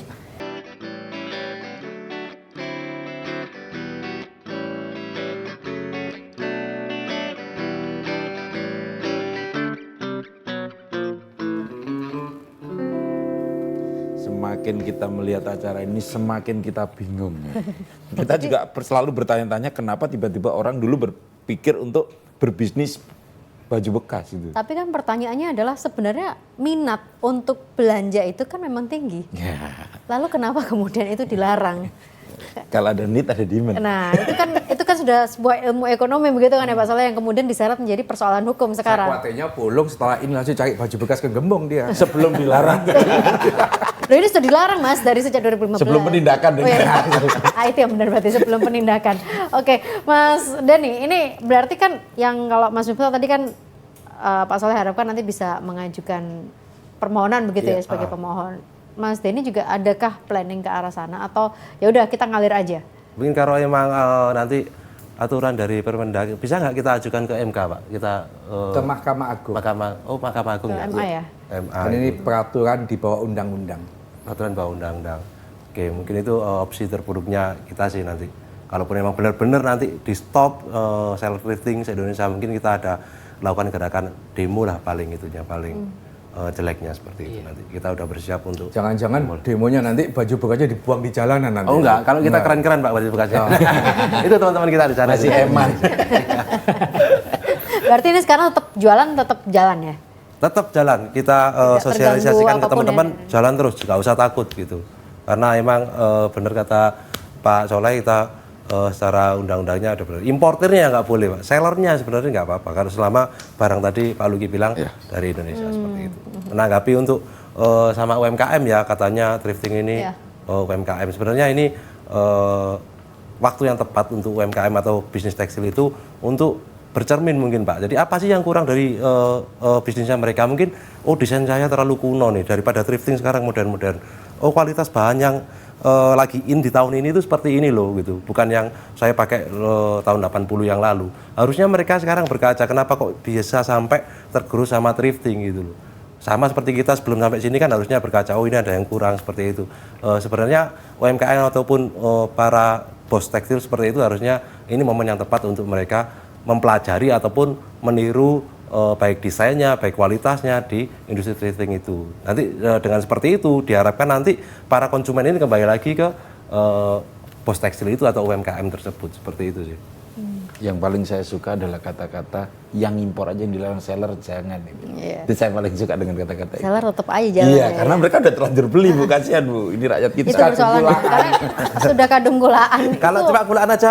Speaker 1: Semakin kita melihat acara ini, semakin kita bingung. Kita juga selalu bertanya-tanya kenapa tiba-tiba orang dulu berpikir untuk berbisnis baju bekas itu.
Speaker 2: Tapi kan pertanyaannya adalah sebenarnya minat untuk belanja itu kan memang tinggi.
Speaker 1: Ya,
Speaker 2: Lalu kenapa kemudian itu dilarang?
Speaker 1: kalau ada need ada demand.
Speaker 2: Nah, itu kan sudah sebuah ilmu ekonomi begitu kan ya Pak Soleh, yang kemudian diseret menjadi persoalan hukum sekarang.
Speaker 8: Kuatnya bolong setelah ini langsung cari baju bekas ke gembong dia.
Speaker 1: Sebelum dilarang.
Speaker 2: Loh, ini sudah dilarang Mas dari sejak 2015.
Speaker 1: Sebelum penindakan.
Speaker 2: Oh, iya. Itu yang benar berarti sebelum penindakan. Oke, Mas Denny, ini berarti kan yang kalau Mas Miftah tadi kan Pak Soleh harapkan nanti bisa mengajukan permohonan begitu ya sebagai pemohon. Mas Denny juga adakah planning ke arah sana atau ya udah kita ngalir aja?
Speaker 6: Mungkin kalau emang nanti aturan dari Permendag bisa nggak kita ajukan ke MK Pak? Kita
Speaker 8: Ke Mahkamah Agung.
Speaker 6: Mahkamah Agung
Speaker 2: Ke
Speaker 6: ya.
Speaker 2: MA ya?
Speaker 6: MA.
Speaker 8: Kan ini peraturan di bawah undang-undang.
Speaker 6: Peraturan bawah undang-undang. Oke, mungkin itu opsi terburuknya kita sih nanti. Kalaupun memang benar-benar nanti di stop self thrifting se-Indonesia, mungkin kita ada lakukan gerakan demo lah paling itunya paling jeleknya seperti itu nanti. Kita udah bersiap untuk.
Speaker 8: Jangan-jangan demonya nanti baju bekasnya dibuang di jalanan nanti.
Speaker 6: Oh enggak, kalau kita keren-keren Pak baju bekasnya. Itu teman-teman kita di sana
Speaker 1: Masih eman.
Speaker 2: Berarti ini sekarang tetap jualan tetap jalan ya?
Speaker 6: Tetap jalan, kita
Speaker 2: Tidak
Speaker 6: sosialisasikan
Speaker 2: terganggu
Speaker 6: ke
Speaker 2: apapun
Speaker 6: teman-teman
Speaker 2: ya.
Speaker 6: jalan terus, nggak usah takut gitu. Karena emang benar kata Pak Soleh, kita secara undang-undangnya ada benar. Importernya nggak boleh Pak, sellernya sebenarnya nggak apa-apa. Karena selama barang tadi Pak Luki bilang dari Indonesia seperti itu. Menanggapi untuk sama UMKM ya, katanya thrifting ini UMKM. Sebenarnya ini waktu yang tepat untuk UMKM atau bisnis tekstil itu untuk bercermin mungkin Pak. Jadi apa sih yang kurang dari bisnisnya mereka? Mungkin desain saya terlalu kuno nih, daripada thrifting sekarang modern-modern. Kualitas bahan yang lagi in di tahun ini itu seperti ini loh gitu. Bukan yang saya pakai tahun 80 yang lalu. Harusnya mereka sekarang berkaca, kenapa kok bisa sampai tergerus sama thrifting gitu loh. Sama seperti kita sebelum sampai sini kan harusnya berkaca, ini ada yang kurang seperti itu. Sebenarnya UMKM ataupun para bos tekstil seperti itu harusnya ini momen yang tepat untuk mereka mempelajari ataupun meniru baik desainnya, baik kualitasnya di industri thrifting itu. Nanti dengan seperti itu diharapkan nanti para konsumen ini kembali lagi ke pos tekstil itu atau UMKM tersebut, seperti itu sih.
Speaker 1: Yang paling saya suka adalah kata-kata yang impor aja yang dilarang, seller jangan. Itu saya paling suka dengan kata-kata itu.
Speaker 2: Seller tetap aja jalan
Speaker 1: Iya,
Speaker 2: ya.
Speaker 1: karena mereka udah terlanjur beli Bu, kasihan Bu. Ini rakyat kita.
Speaker 2: Itu persoalannya, karena sudah kadung gulaan.
Speaker 6: Kalau cuma gulaan aja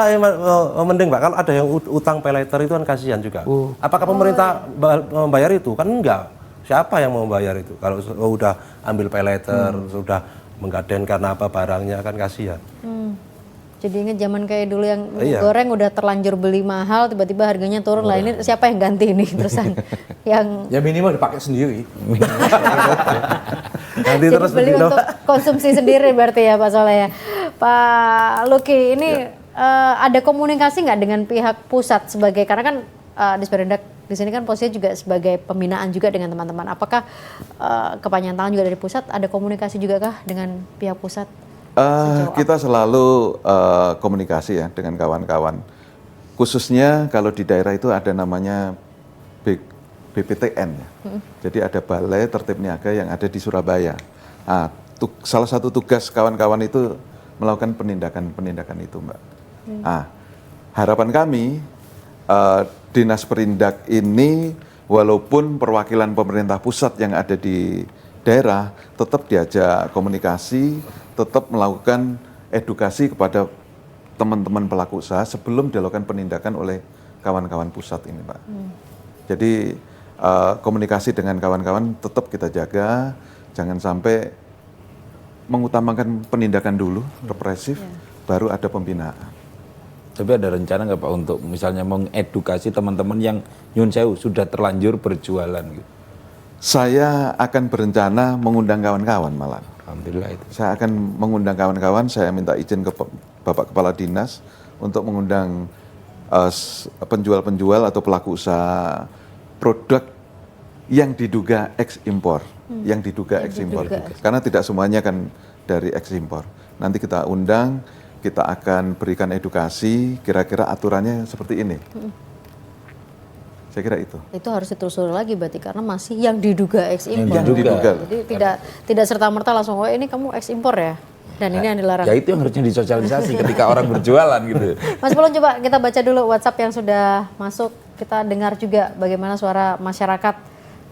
Speaker 6: mending Pak. Kalau ada yang utang pay later itu kan kasihan juga. Apakah pemerintah membayar itu? Kan enggak. Siapa yang mau membayar itu? Kalau udah ambil pay later, sudah menggaden karena apa barangnya, kan kasihan.
Speaker 2: Jadi ingat zaman kayak dulu yang
Speaker 6: Iya.
Speaker 2: goreng udah terlanjur beli mahal, tiba-tiba harganya turun lah. Ini siapa yang ganti ini terusan? yang
Speaker 8: Ya minimal dipakai sendiri.
Speaker 6: Nanti
Speaker 2: jadi
Speaker 6: terus
Speaker 2: beli untuk konsumsi sendiri berarti ya Pak Soleh ya. Pak Luki, ini ada komunikasi nggak dengan pihak pusat sebagai, karena kan Disperendak di sini kan posisinya juga sebagai pembinaan juga dengan teman-teman. Apakah kepanjangan tangan juga dari pusat, ada komunikasi juga kah dengan pihak pusat?
Speaker 4: Kita selalu komunikasi ya dengan kawan-kawan. Khususnya kalau di daerah itu ada namanya BPTN ya. Jadi ada Balai Tertib Niaga yang ada di Surabaya. Nah, salah satu tugas kawan-kawan itu melakukan penindakan itu, Mbak. Nah, harapan kami Dinas Perindak ini walaupun perwakilan pemerintah pusat yang ada di daerah tetap diajak komunikasi, tetap melakukan edukasi kepada teman-teman pelaku usaha sebelum dilakukan penindakan oleh kawan-kawan pusat ini, Pak. Jadi komunikasi dengan kawan-kawan tetap kita jaga, jangan sampai mengutamakan penindakan dulu, represif, baru ada pembinaan.
Speaker 1: Tapi ada rencana nggak Pak untuk misalnya mengedukasi teman-teman yang nyun sewu sudah terlanjur berjualan gitu?
Speaker 4: Saya akan berencana mengundang kawan-kawan malah
Speaker 1: Alhamdulillah itu.
Speaker 4: Saya akan mengundang kawan-kawan, saya minta izin ke Bapak Kepala Dinas untuk mengundang penjual-penjual atau pelaku usaha produk yang diduga ekspor, karena tidak semuanya kan dari ekspor. Nanti kita undang, kita akan berikan edukasi, kira-kira aturannya seperti ini. Saya kira itu.
Speaker 2: Itu harus ditelusuri lagi berarti karena masih yang diduga ekspor.
Speaker 4: Yang diduga.
Speaker 2: Jadi tidak serta-merta langsung, oh ini kamu ekspor ya. Dan ini yang dilarang.
Speaker 1: Ya itu yang harusnya disosialisasi ketika orang berjualan gitu.
Speaker 2: Mas Pulung, coba kita baca dulu WhatsApp yang sudah masuk. Kita dengar juga bagaimana suara masyarakat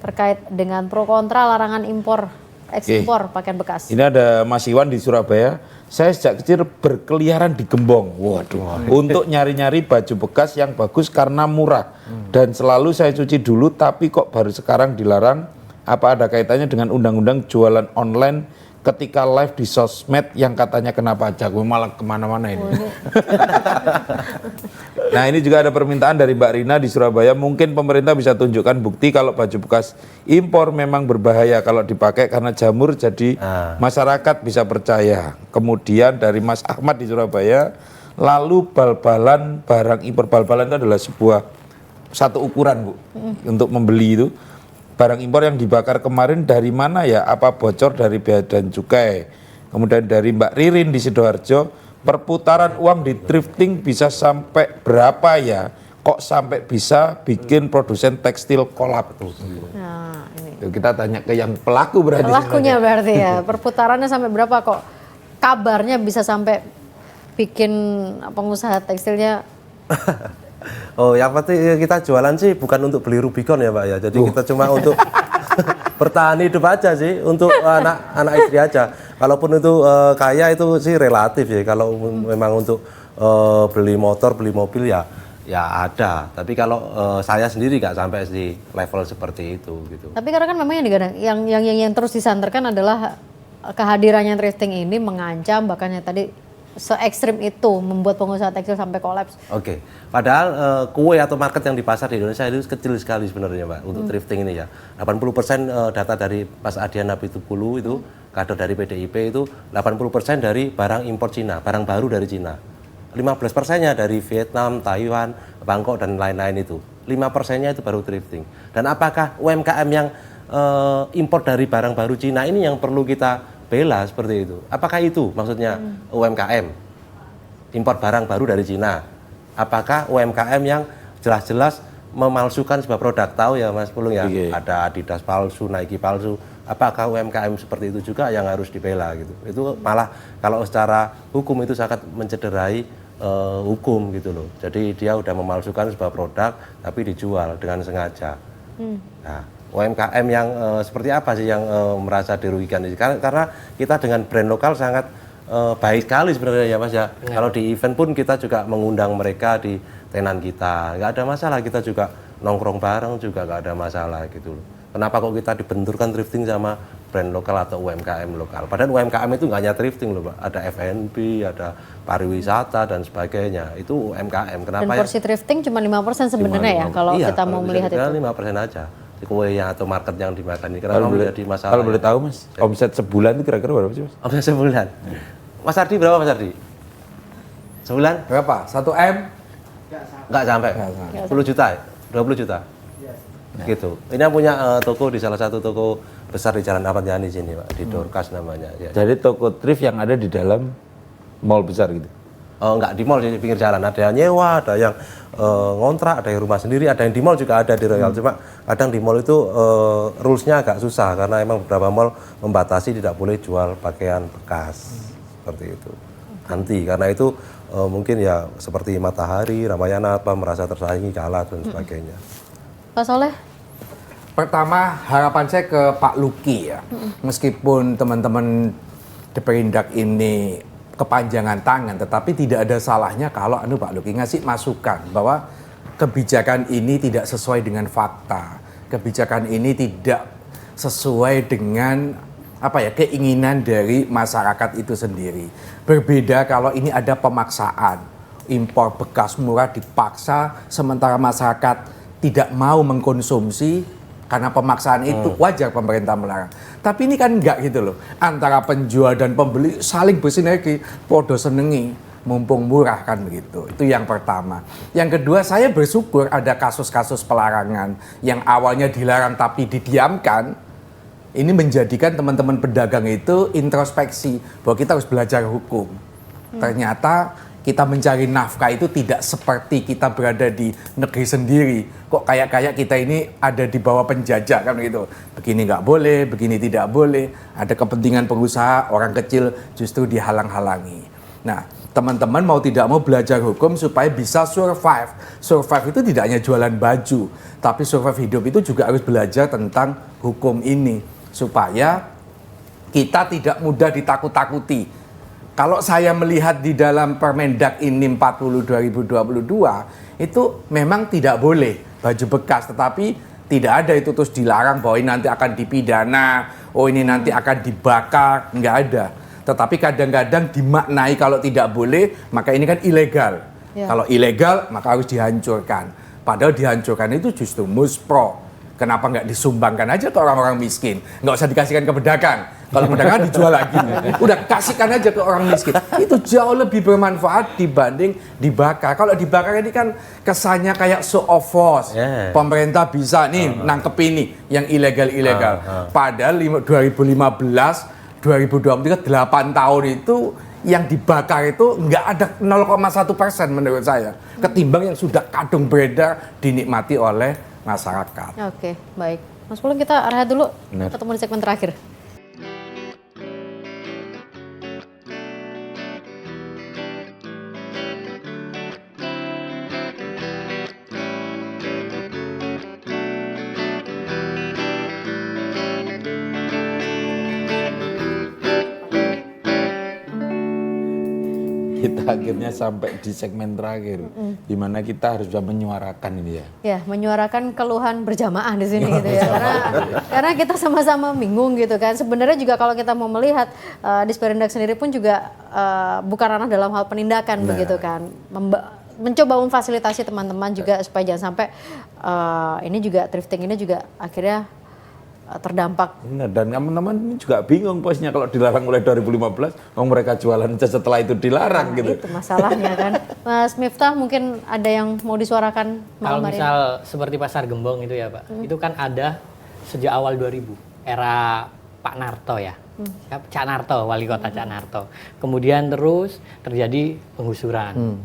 Speaker 2: terkait dengan pro kontra larangan impor, ekspor pakaian bekas.
Speaker 1: Ini ada Mas Iwan di Surabaya. Saya sejak kecil berkeliaran di Gembong. Waduh. Untuk nyari-nyari baju bekas yang bagus karena murah. Dan selalu saya cuci dulu, tapi kok baru sekarang dilarang? Apa ada kaitannya dengan undang-undang jualan online ketika live di sosmed yang katanya kena pajak? Malah kemana-mana ini. Nah ini juga ada permintaan dari Mbak Rina di Surabaya. Mungkin pemerintah bisa tunjukkan bukti kalau baju bekas impor memang berbahaya kalau dipakai karena jamur, jadi masyarakat bisa percaya. Kemudian dari Mas Ahmad di Surabaya, lalu bal-balan barang impor. Bal-balan itu adalah satu ukuran Bu, untuk membeli itu. Barang impor yang dibakar kemarin dari mana ya? Apa bocor dari Bea dan Cukai? Kemudian dari Mbak Ririn di Sidoarjo, perputaran uang di thrifting bisa sampai berapa ya? Kok sampai bisa bikin produsen tekstil kolap?
Speaker 2: Nah, ini.
Speaker 1: Kita tanya ke yang pelaku berarti.
Speaker 2: Pelakunya berarti ya, perputarannya sampai berapa kok? Kabarnya bisa sampai bikin pengusaha tekstilnya.
Speaker 6: Oh, yang pasti kita jualan sih bukan untuk beli Rubicon ya Pak ya. Jadi kita cuma untuk bertahan hidup aja sih, untuk anak istri aja. Kalaupun itu kaya itu sih relatif ya. Kalau memang untuk beli motor, beli mobil ya ada. Tapi kalau saya sendiri nggak sampai di level seperti itu gitu.
Speaker 2: Tapi karena kan memang yang terus disandarkan adalah kehadirannya thrifting ini mengancam, bahkan yang tadi se-ekstrim itu membuat pengusaha tekstil sampai kolaps.
Speaker 6: Oke. Padahal kue atau market yang di pasar di Indonesia itu kecil sekali sebenarnya Pak untuk thrifting ini ya. 80% data dari Mas Adian Napitupulu itu, kader dari PDIP itu 80% dari barang impor Cina, barang baru dari Cina. 15%-nya dari Vietnam, Taiwan, Bangkok dan lain-lain itu. 5%-nya itu baru thrifting. Dan apakah UMKM yang impor dari barang baru Cina ini yang perlu kita bela seperti itu? Apakah itu maksudnya UMKM impor barang baru dari Cina? Apakah UMKM yang jelas-jelas memalsukan sebuah produk? Tahu ya Mas Pulung ya, ada Adidas palsu, Nike palsu. Apakah UMKM seperti itu juga yang harus dibela gitu? Itu malah kalau secara hukum itu sangat mencederai hukum gitu loh. Jadi dia udah memalsukan sebuah produk tapi dijual dengan sengaja. Nah, UMKM yang seperti apa sih yang merasa dirugikan ini? Karena kita dengan brand lokal sangat baik sekali sebenarnya ya Mas ya. Kalau di event pun kita juga mengundang mereka di tenan kita, nggak ada masalah. Kita juga nongkrong bareng juga nggak ada masalah gitu loh. Kenapa kok kita dibenturkan thrifting sama brand lokal atau UMKM lokal? Padahal UMKM itu nggak hanya thrifting loh Pak, ada F&B, ada pariwisata dan sebagainya. Itu UMKM. Kenapa?
Speaker 2: Dan porsi thrifting cuma 5% sebenarnya ya kalau kita mau melihat itu.
Speaker 6: 5% aja. Kue yang atau market yang dimakan ini karena menjadi masalah.
Speaker 1: Kalau boleh tahu Mas, omset sebulan itu kira-kira berapa sih Mas?
Speaker 6: Omset sebulan. Mas Ardi berapa Mas Ardi? Sebulan?
Speaker 8: Berapa? 1 M?
Speaker 6: Enggak sampai. 10 juta, 20 juta. Gitu. Ini yang punya toko di salah satu toko besar di Jalan Ahmad Yani sini Pak, di Dorcas namanya. Ya.
Speaker 1: Jadi toko thrift yang ada di dalam mall besar gitu?
Speaker 6: Enggak di mall, di pinggir jalan. Ada yang nyewa, ada yang ngontrak, ada yang rumah sendiri, ada yang di mall juga ada di Royal. Cuma kadang di mall itu rules-nya agak susah karena emang beberapa mall membatasi tidak boleh jual pakaian bekas seperti itu. Nanti karena itu mungkin ya seperti Matahari, Ramayana apa merasa tersaingi, kalah dan sebagainya.
Speaker 2: Pak Soleh?
Speaker 8: Pertama harapan saya ke Pak Luki ya. Meskipun teman-teman Deperindak ini kepanjangan tangan, tetapi tidak ada salahnya kalau Pak Luki ngasih masukan bahwa kebijakan ini tidak sesuai dengan fakta, kebijakan ini tidak sesuai dengan keinginan dari masyarakat itu sendiri. Berbeda kalau ini ada pemaksaan, impor bekas murah dipaksa, sementara masyarakat tidak mau mengkonsumsi, Karena pemaksaan itu wajar pemerintah melarang. Tapi ini kan enggak gitu loh. Antara penjual dan pembeli saling bersinergi, podo senengi, mumpung murah kan begitu. Itu yang pertama. Yang kedua, saya bersyukur ada kasus-kasus pelarangan yang awalnya dilarang tapi didiamkan. Ini menjadikan teman-teman pedagang itu introspeksi bahwa kita harus belajar hukum. Ternyata kita mencari nafkah itu tidak seperti kita berada di negeri sendiri. Kok kayak kita ini ada di bawah penjajah kan gitu. Begini nggak boleh, begini tidak boleh. Ada kepentingan pengusaha, orang kecil justru dihalang-halangi. Nah, teman-teman mau tidak mau belajar hukum supaya bisa survive. Survive itu tidak hanya jualan baju, tapi survive hidup itu juga harus belajar tentang hukum ini. Supaya kita tidak mudah ditakut-takuti. Kalau saya melihat di dalam Permendak ini 40 2022 itu memang tidak boleh baju bekas, tetapi tidak ada itu terus dilarang bahwa ini nanti akan dipidana, oh ini nanti akan dibakar, nggak ada. Tetapi kadang-kadang dimaknai kalau tidak boleh maka ini kan ilegal. Kalau ilegal maka harus dihancurkan. Padahal dihancurkan itu justru muspro. Kenapa nggak disumbangkan aja ke orang-orang miskin? Nggak usah dikasihkan ke pedagang. Kalau pedagang dijual lagi. Udah kasihkan aja ke orang miskin. Itu jauh lebih bermanfaat dibanding dibakar. Kalau dibakar ini kan kesannya kayak show of force. Pemerintah bisa nih nangkep ini yang ilegal-ilegal. Padahal 2015, 2023, 8 tahun itu yang dibakar itu nggak ada 0,1% menurut saya. Ketimbang yang sudah kadung beredar dinikmati oleh masyarakat.
Speaker 2: Oke, baik. Mas Pulung, kita rehat dulu.
Speaker 1: Benar.
Speaker 2: Ketemu di segmen terakhir.
Speaker 1: Kita akhirnya sampai di segmen terakhir, di mana kita harus bisa menyuarakan ini ya.
Speaker 2: Ya, menyuarakan keluhan berjamaah di sini gitu ya. Karena kita sama-sama bingung gitu kan. Sebenarnya juga kalau kita mau melihat Disperindak sendiri pun juga bukan ranah dalam hal penindakan begitu kan. Mencoba memfasilitasi teman-teman juga supaya jangan sampai ini juga thrifting ini juga akhirnya terdampak.
Speaker 1: Benar, dan teman-teman ini juga bingung posnya kalau dilarang mulai 2015, mereka jualan setelah itu dilarang gitu.
Speaker 2: Itu masalahnya kan. Mas Miftah, mungkin ada yang mau disuarakan
Speaker 7: Kalau
Speaker 2: malam hari
Speaker 7: misal seperti Pasar Gembong itu ya Pak, itu kan ada sejak awal 2000, era Pak Narto ya. Cak Narto, wali kota Cak Narto. Kemudian terus terjadi penggusuran,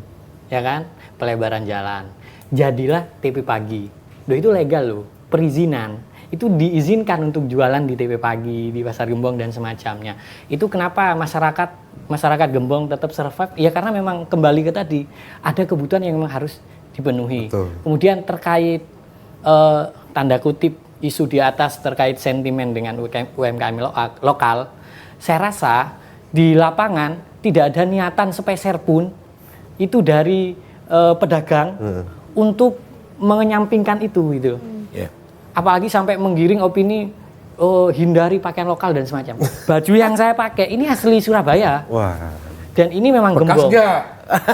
Speaker 7: ya kan, pelebaran jalan. Jadilah TP Pagi. Itu legal loh, perizinan. Itu diizinkan untuk jualan di TP Pagi, di Pasar Gembong dan semacamnya. Itu kenapa masyarakat Gembong tetap survive? Ya karena memang kembali ke tadi, ada kebutuhan yang memang harus dipenuhi.
Speaker 6: Betul.
Speaker 7: Kemudian terkait tanda kutip isu di atas terkait sentimen dengan UMKM lokal, saya rasa di lapangan tidak ada niatan sepeser pun itu dari pedagang untuk menyampingkan itu gitu. Apalagi sampai menggiring opini hindari pakaian lokal dan semacam. Baju yang saya pakai ini asli Surabaya.
Speaker 6: Wah.
Speaker 7: Dan ini memang
Speaker 8: Bekas
Speaker 7: Gembong.
Speaker 8: nggak?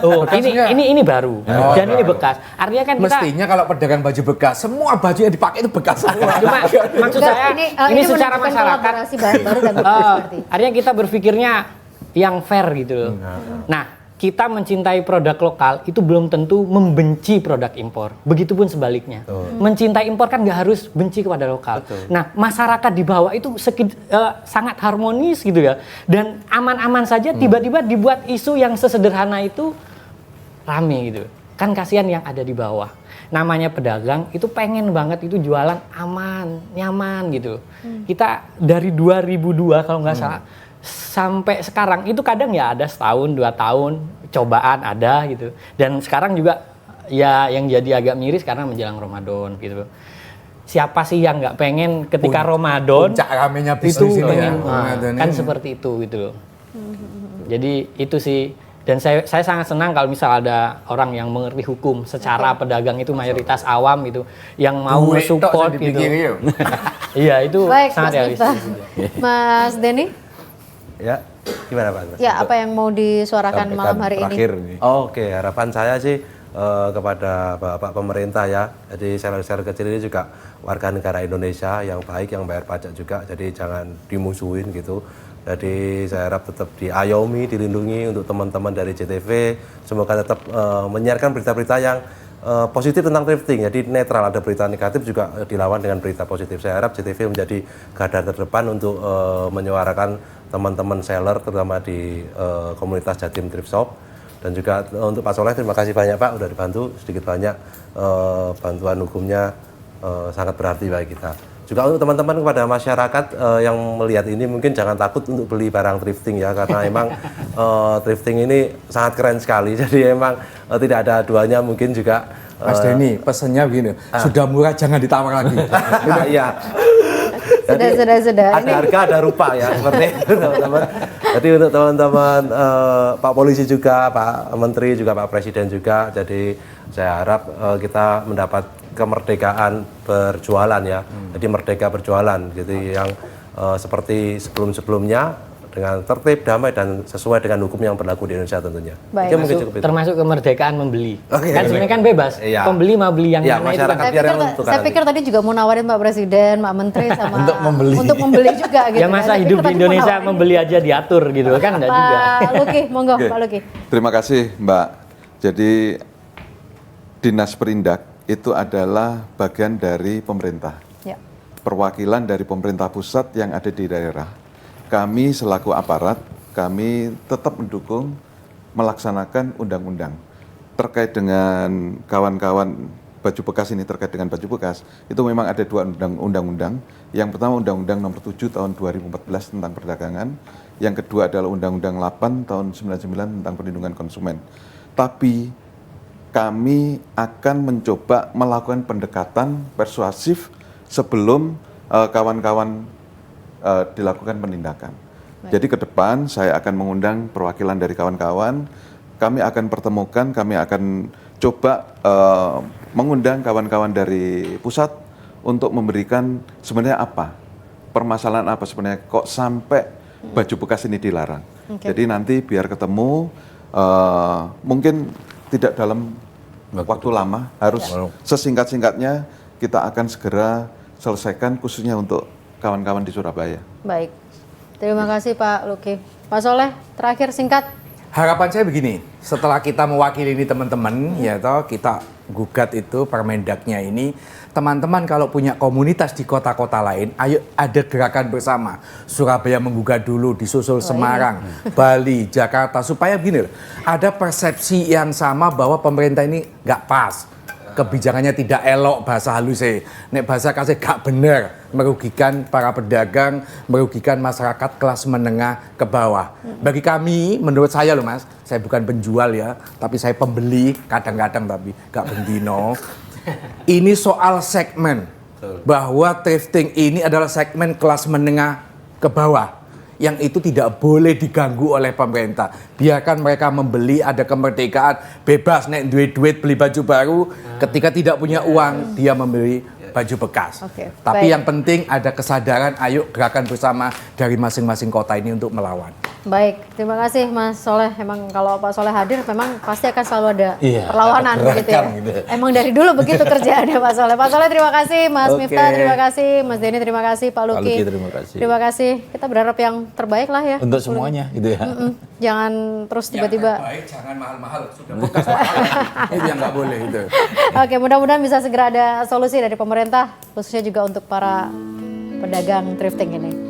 Speaker 7: Oh,
Speaker 8: Bekas nggak?
Speaker 7: ini baru. Dan ini bekas. Artinya kan kita
Speaker 8: Mestinya kalau pedagang baju bekas, semua baju yang dipakai itu bekas semua.
Speaker 7: cuma maksud saya ini secara
Speaker 2: menunjukkan
Speaker 7: masyarakat
Speaker 2: kolaborasi baru dan bekas berarti.
Speaker 7: artinya kita berpikirnya yang fair gitu loh. Nah, kita mencintai produk lokal itu belum tentu membenci produk impor. Begitupun sebaliknya. Mencintai impor kan nggak harus benci kepada lokal. Nah, masyarakat di bawah itu sangat harmonis gitu ya. Dan aman-aman saja tiba-tiba dibuat isu yang sesederhana itu rame gitu. Kan kasihan yang ada di bawah. Namanya pedagang itu pengen banget itu jualan aman, nyaman gitu. Kita dari 2002 kalau nggak salah sampai sekarang itu kadang ya ada setahun 2 tahun cobaan ada gitu, dan sekarang juga ya yang jadi agak miris karena menjelang Ramadan gitu. Siapa sih yang nggak pengen ketika Ramadan
Speaker 8: Puncak ramenya
Speaker 7: itu
Speaker 8: bisnis ini
Speaker 7: pengen
Speaker 8: ya.
Speaker 7: kan seperti itu gitu loh. Jadi itu sih, dan saya sangat senang kalau misal ada orang yang mengerti hukum secara pedagang itu mayoritas awam itu yang mau
Speaker 8: Duit tok
Speaker 7: support
Speaker 8: sing
Speaker 7: gitu.
Speaker 8: dipikiri, yo.
Speaker 7: Iya itu
Speaker 2: Baik,
Speaker 7: sangat
Speaker 2: Mas
Speaker 7: realistis.
Speaker 2: Miftah. Mas Denny,
Speaker 6: Ya, gimana Pak?
Speaker 2: ya apa yang mau disuarakan malam hari ini?
Speaker 1: Terakhir nih.
Speaker 6: Oke, harapan saya sih kepada Bapak pemerintah ya. Jadi seller-seller kecil ini juga warga negara Indonesia yang baik, yang bayar pajak juga. Jadi jangan dimusuhin gitu. Jadi saya harap tetap diayomi, dilindungi untuk teman-teman dari JTV. Semoga tetap menyiarkan berita-berita yang positif tentang thrifting. Jadi netral, ada berita negatif juga dilawan dengan berita positif. Saya harap JTV menjadi garda terdepan untuk menyuarakan teman-teman seller, terutama di komunitas Jatim Thrift Shop. Dan juga untuk Pak Soleh, terima kasih banyak Pak, udah dibantu sedikit banyak, bantuan hukumnya sangat berarti bagi kita. Juga untuk teman-teman kepada masyarakat yang melihat ini mungkin jangan takut untuk beli barang thrifting ya, karena emang thrifting ini sangat keren sekali. Jadi emang tidak ada duanya mungkin juga.
Speaker 8: Mas Denny, pesannya begini, sudah murah jangan ditawar lagi.
Speaker 6: Iya.
Speaker 2: Sudah.
Speaker 6: Ada harga, ada rupa ya, seperti itu teman-teman. Jadi untuk teman-teman Pak Polisi juga, Pak Menteri juga, Pak Presiden juga. Jadi saya harap kita mendapat kemerdekaan berjualan ya. Jadi merdeka berjualan. Jadi yang seperti sebelum-sebelumnya dengan tertib, damai dan sesuai dengan hukum yang berlaku di Indonesia tentunya.
Speaker 2: Baik.
Speaker 6: Itu mungkin cukup itu.
Speaker 7: Termasuk kemerdekaan membeli.
Speaker 6: Oke.
Speaker 7: Kan sebenarnya kan bebas.
Speaker 6: Iya.
Speaker 7: Pembeli mau beli yang
Speaker 6: Iya,
Speaker 7: mana itu
Speaker 6: masyarakat
Speaker 7: kan.
Speaker 6: biar yang menentukan
Speaker 2: Saya pikir tadi juga mau nawarin Pak Presiden, Pak Menteri sama
Speaker 8: untuk membeli
Speaker 2: juga gitu.
Speaker 7: Ya masa
Speaker 2: Saya
Speaker 7: hidup
Speaker 2: pikir
Speaker 7: di
Speaker 2: tadi mau
Speaker 7: Indonesia
Speaker 2: nawarin.
Speaker 7: membeli aja diatur gitu kan enggak juga.
Speaker 2: Pak Luki, monggo
Speaker 4: Oke.
Speaker 2: Pak Luki.
Speaker 4: Terima kasih Mbak. Jadi Dinas Perindak itu adalah bagian dari pemerintah.
Speaker 2: Ya.
Speaker 4: Perwakilan dari pemerintah pusat yang ada di daerah. Kami selaku aparat, kami tetap mendukung melaksanakan undang-undang. Terkait dengan kawan-kawan baju bekas ini, terkait dengan baju bekas, itu memang ada 2 undang-undang. Yang pertama Undang-Undang Nomor 7 Tahun 2014 tentang perdagangan. Yang kedua adalah Undang-Undang 8 Tahun 99 tentang perlindungan konsumen. Tapi kami akan mencoba melakukan pendekatan persuasif sebelum kawan-kawan dilakukan penindakan. Jadi ke depan saya akan mengundang perwakilan dari kawan-kawan, kami akan pertemukan, kami akan coba mengundang kawan-kawan dari pusat untuk memberikan sebenarnya apa, permasalahan apa sebenarnya kok sampai baju bekas ini dilarang. Jadi nanti biar ketemu, mungkin tidak dalam waktu lama, harus sesingkat-singkatnya kita akan segera selesaikan khususnya untuk kawan-kawan di Surabaya.
Speaker 2: Baik. Terima kasih Pak Luki. Pak Soleh, terakhir singkat.
Speaker 8: Harapan saya begini, setelah kita mewakili ini teman-teman, ya toh kita gugat itu Permendagnya ini, teman-teman kalau punya komunitas di kota-kota lain, ayo ada gerakan bersama. Surabaya menggugat dulu, disusul Semarang, Bali, Jakarta, supaya begini, ada persepsi yang sama bahwa pemerintah ini nggak pas. Kebijakannya tidak elok, bahasa halusnya. Nek bahasa kasih gak bener, merugikan para pedagang, merugikan masyarakat kelas menengah ke bawah. Bagi kami, menurut saya loh Mas, saya bukan penjual ya, tapi saya pembeli, kadang-kadang tapi gak bendino. Ini soal segmen, bahwa thrifting ini adalah segmen kelas menengah ke bawah. Yang itu tidak boleh diganggu oleh pemerintah. Biarkan mereka membeli, ada kemerdekaan, bebas nek duit beli baju baru. Ketika tidak punya uang, dia membeli baju bekas. Tapi
Speaker 2: baik.
Speaker 8: yang penting ada kesadaran, ayo gerakan bersama dari masing-masing kota ini untuk melawan.
Speaker 2: Baik, terima kasih Mas Soleh. Emang kalau Pak Soleh hadir memang pasti akan selalu ada
Speaker 1: Iya,
Speaker 2: perlawanan
Speaker 1: ada
Speaker 2: gitu ya.
Speaker 1: gerakan gitu.
Speaker 2: Emang dari dulu begitu kerjaannya Pak Soleh. Pak Soleh terima kasih, Mas
Speaker 8: Oke.
Speaker 2: Miftah terima kasih, Mas Denny terima kasih, Pak Luki.
Speaker 1: Luki, terima kasih.
Speaker 2: Terima kasih. Kita berharap yang terbaik lah ya.
Speaker 1: Untuk semuanya gitu ya.
Speaker 2: Jangan terus tiba-tiba.
Speaker 8: Baik, jangan mahal-mahal, sudah bekas mahal. Itu yang nggak boleh itu.
Speaker 2: Oke, mudah-mudahan bisa segera ada solusi dari pemerintah, khususnya juga untuk para pedagang thrifting ini.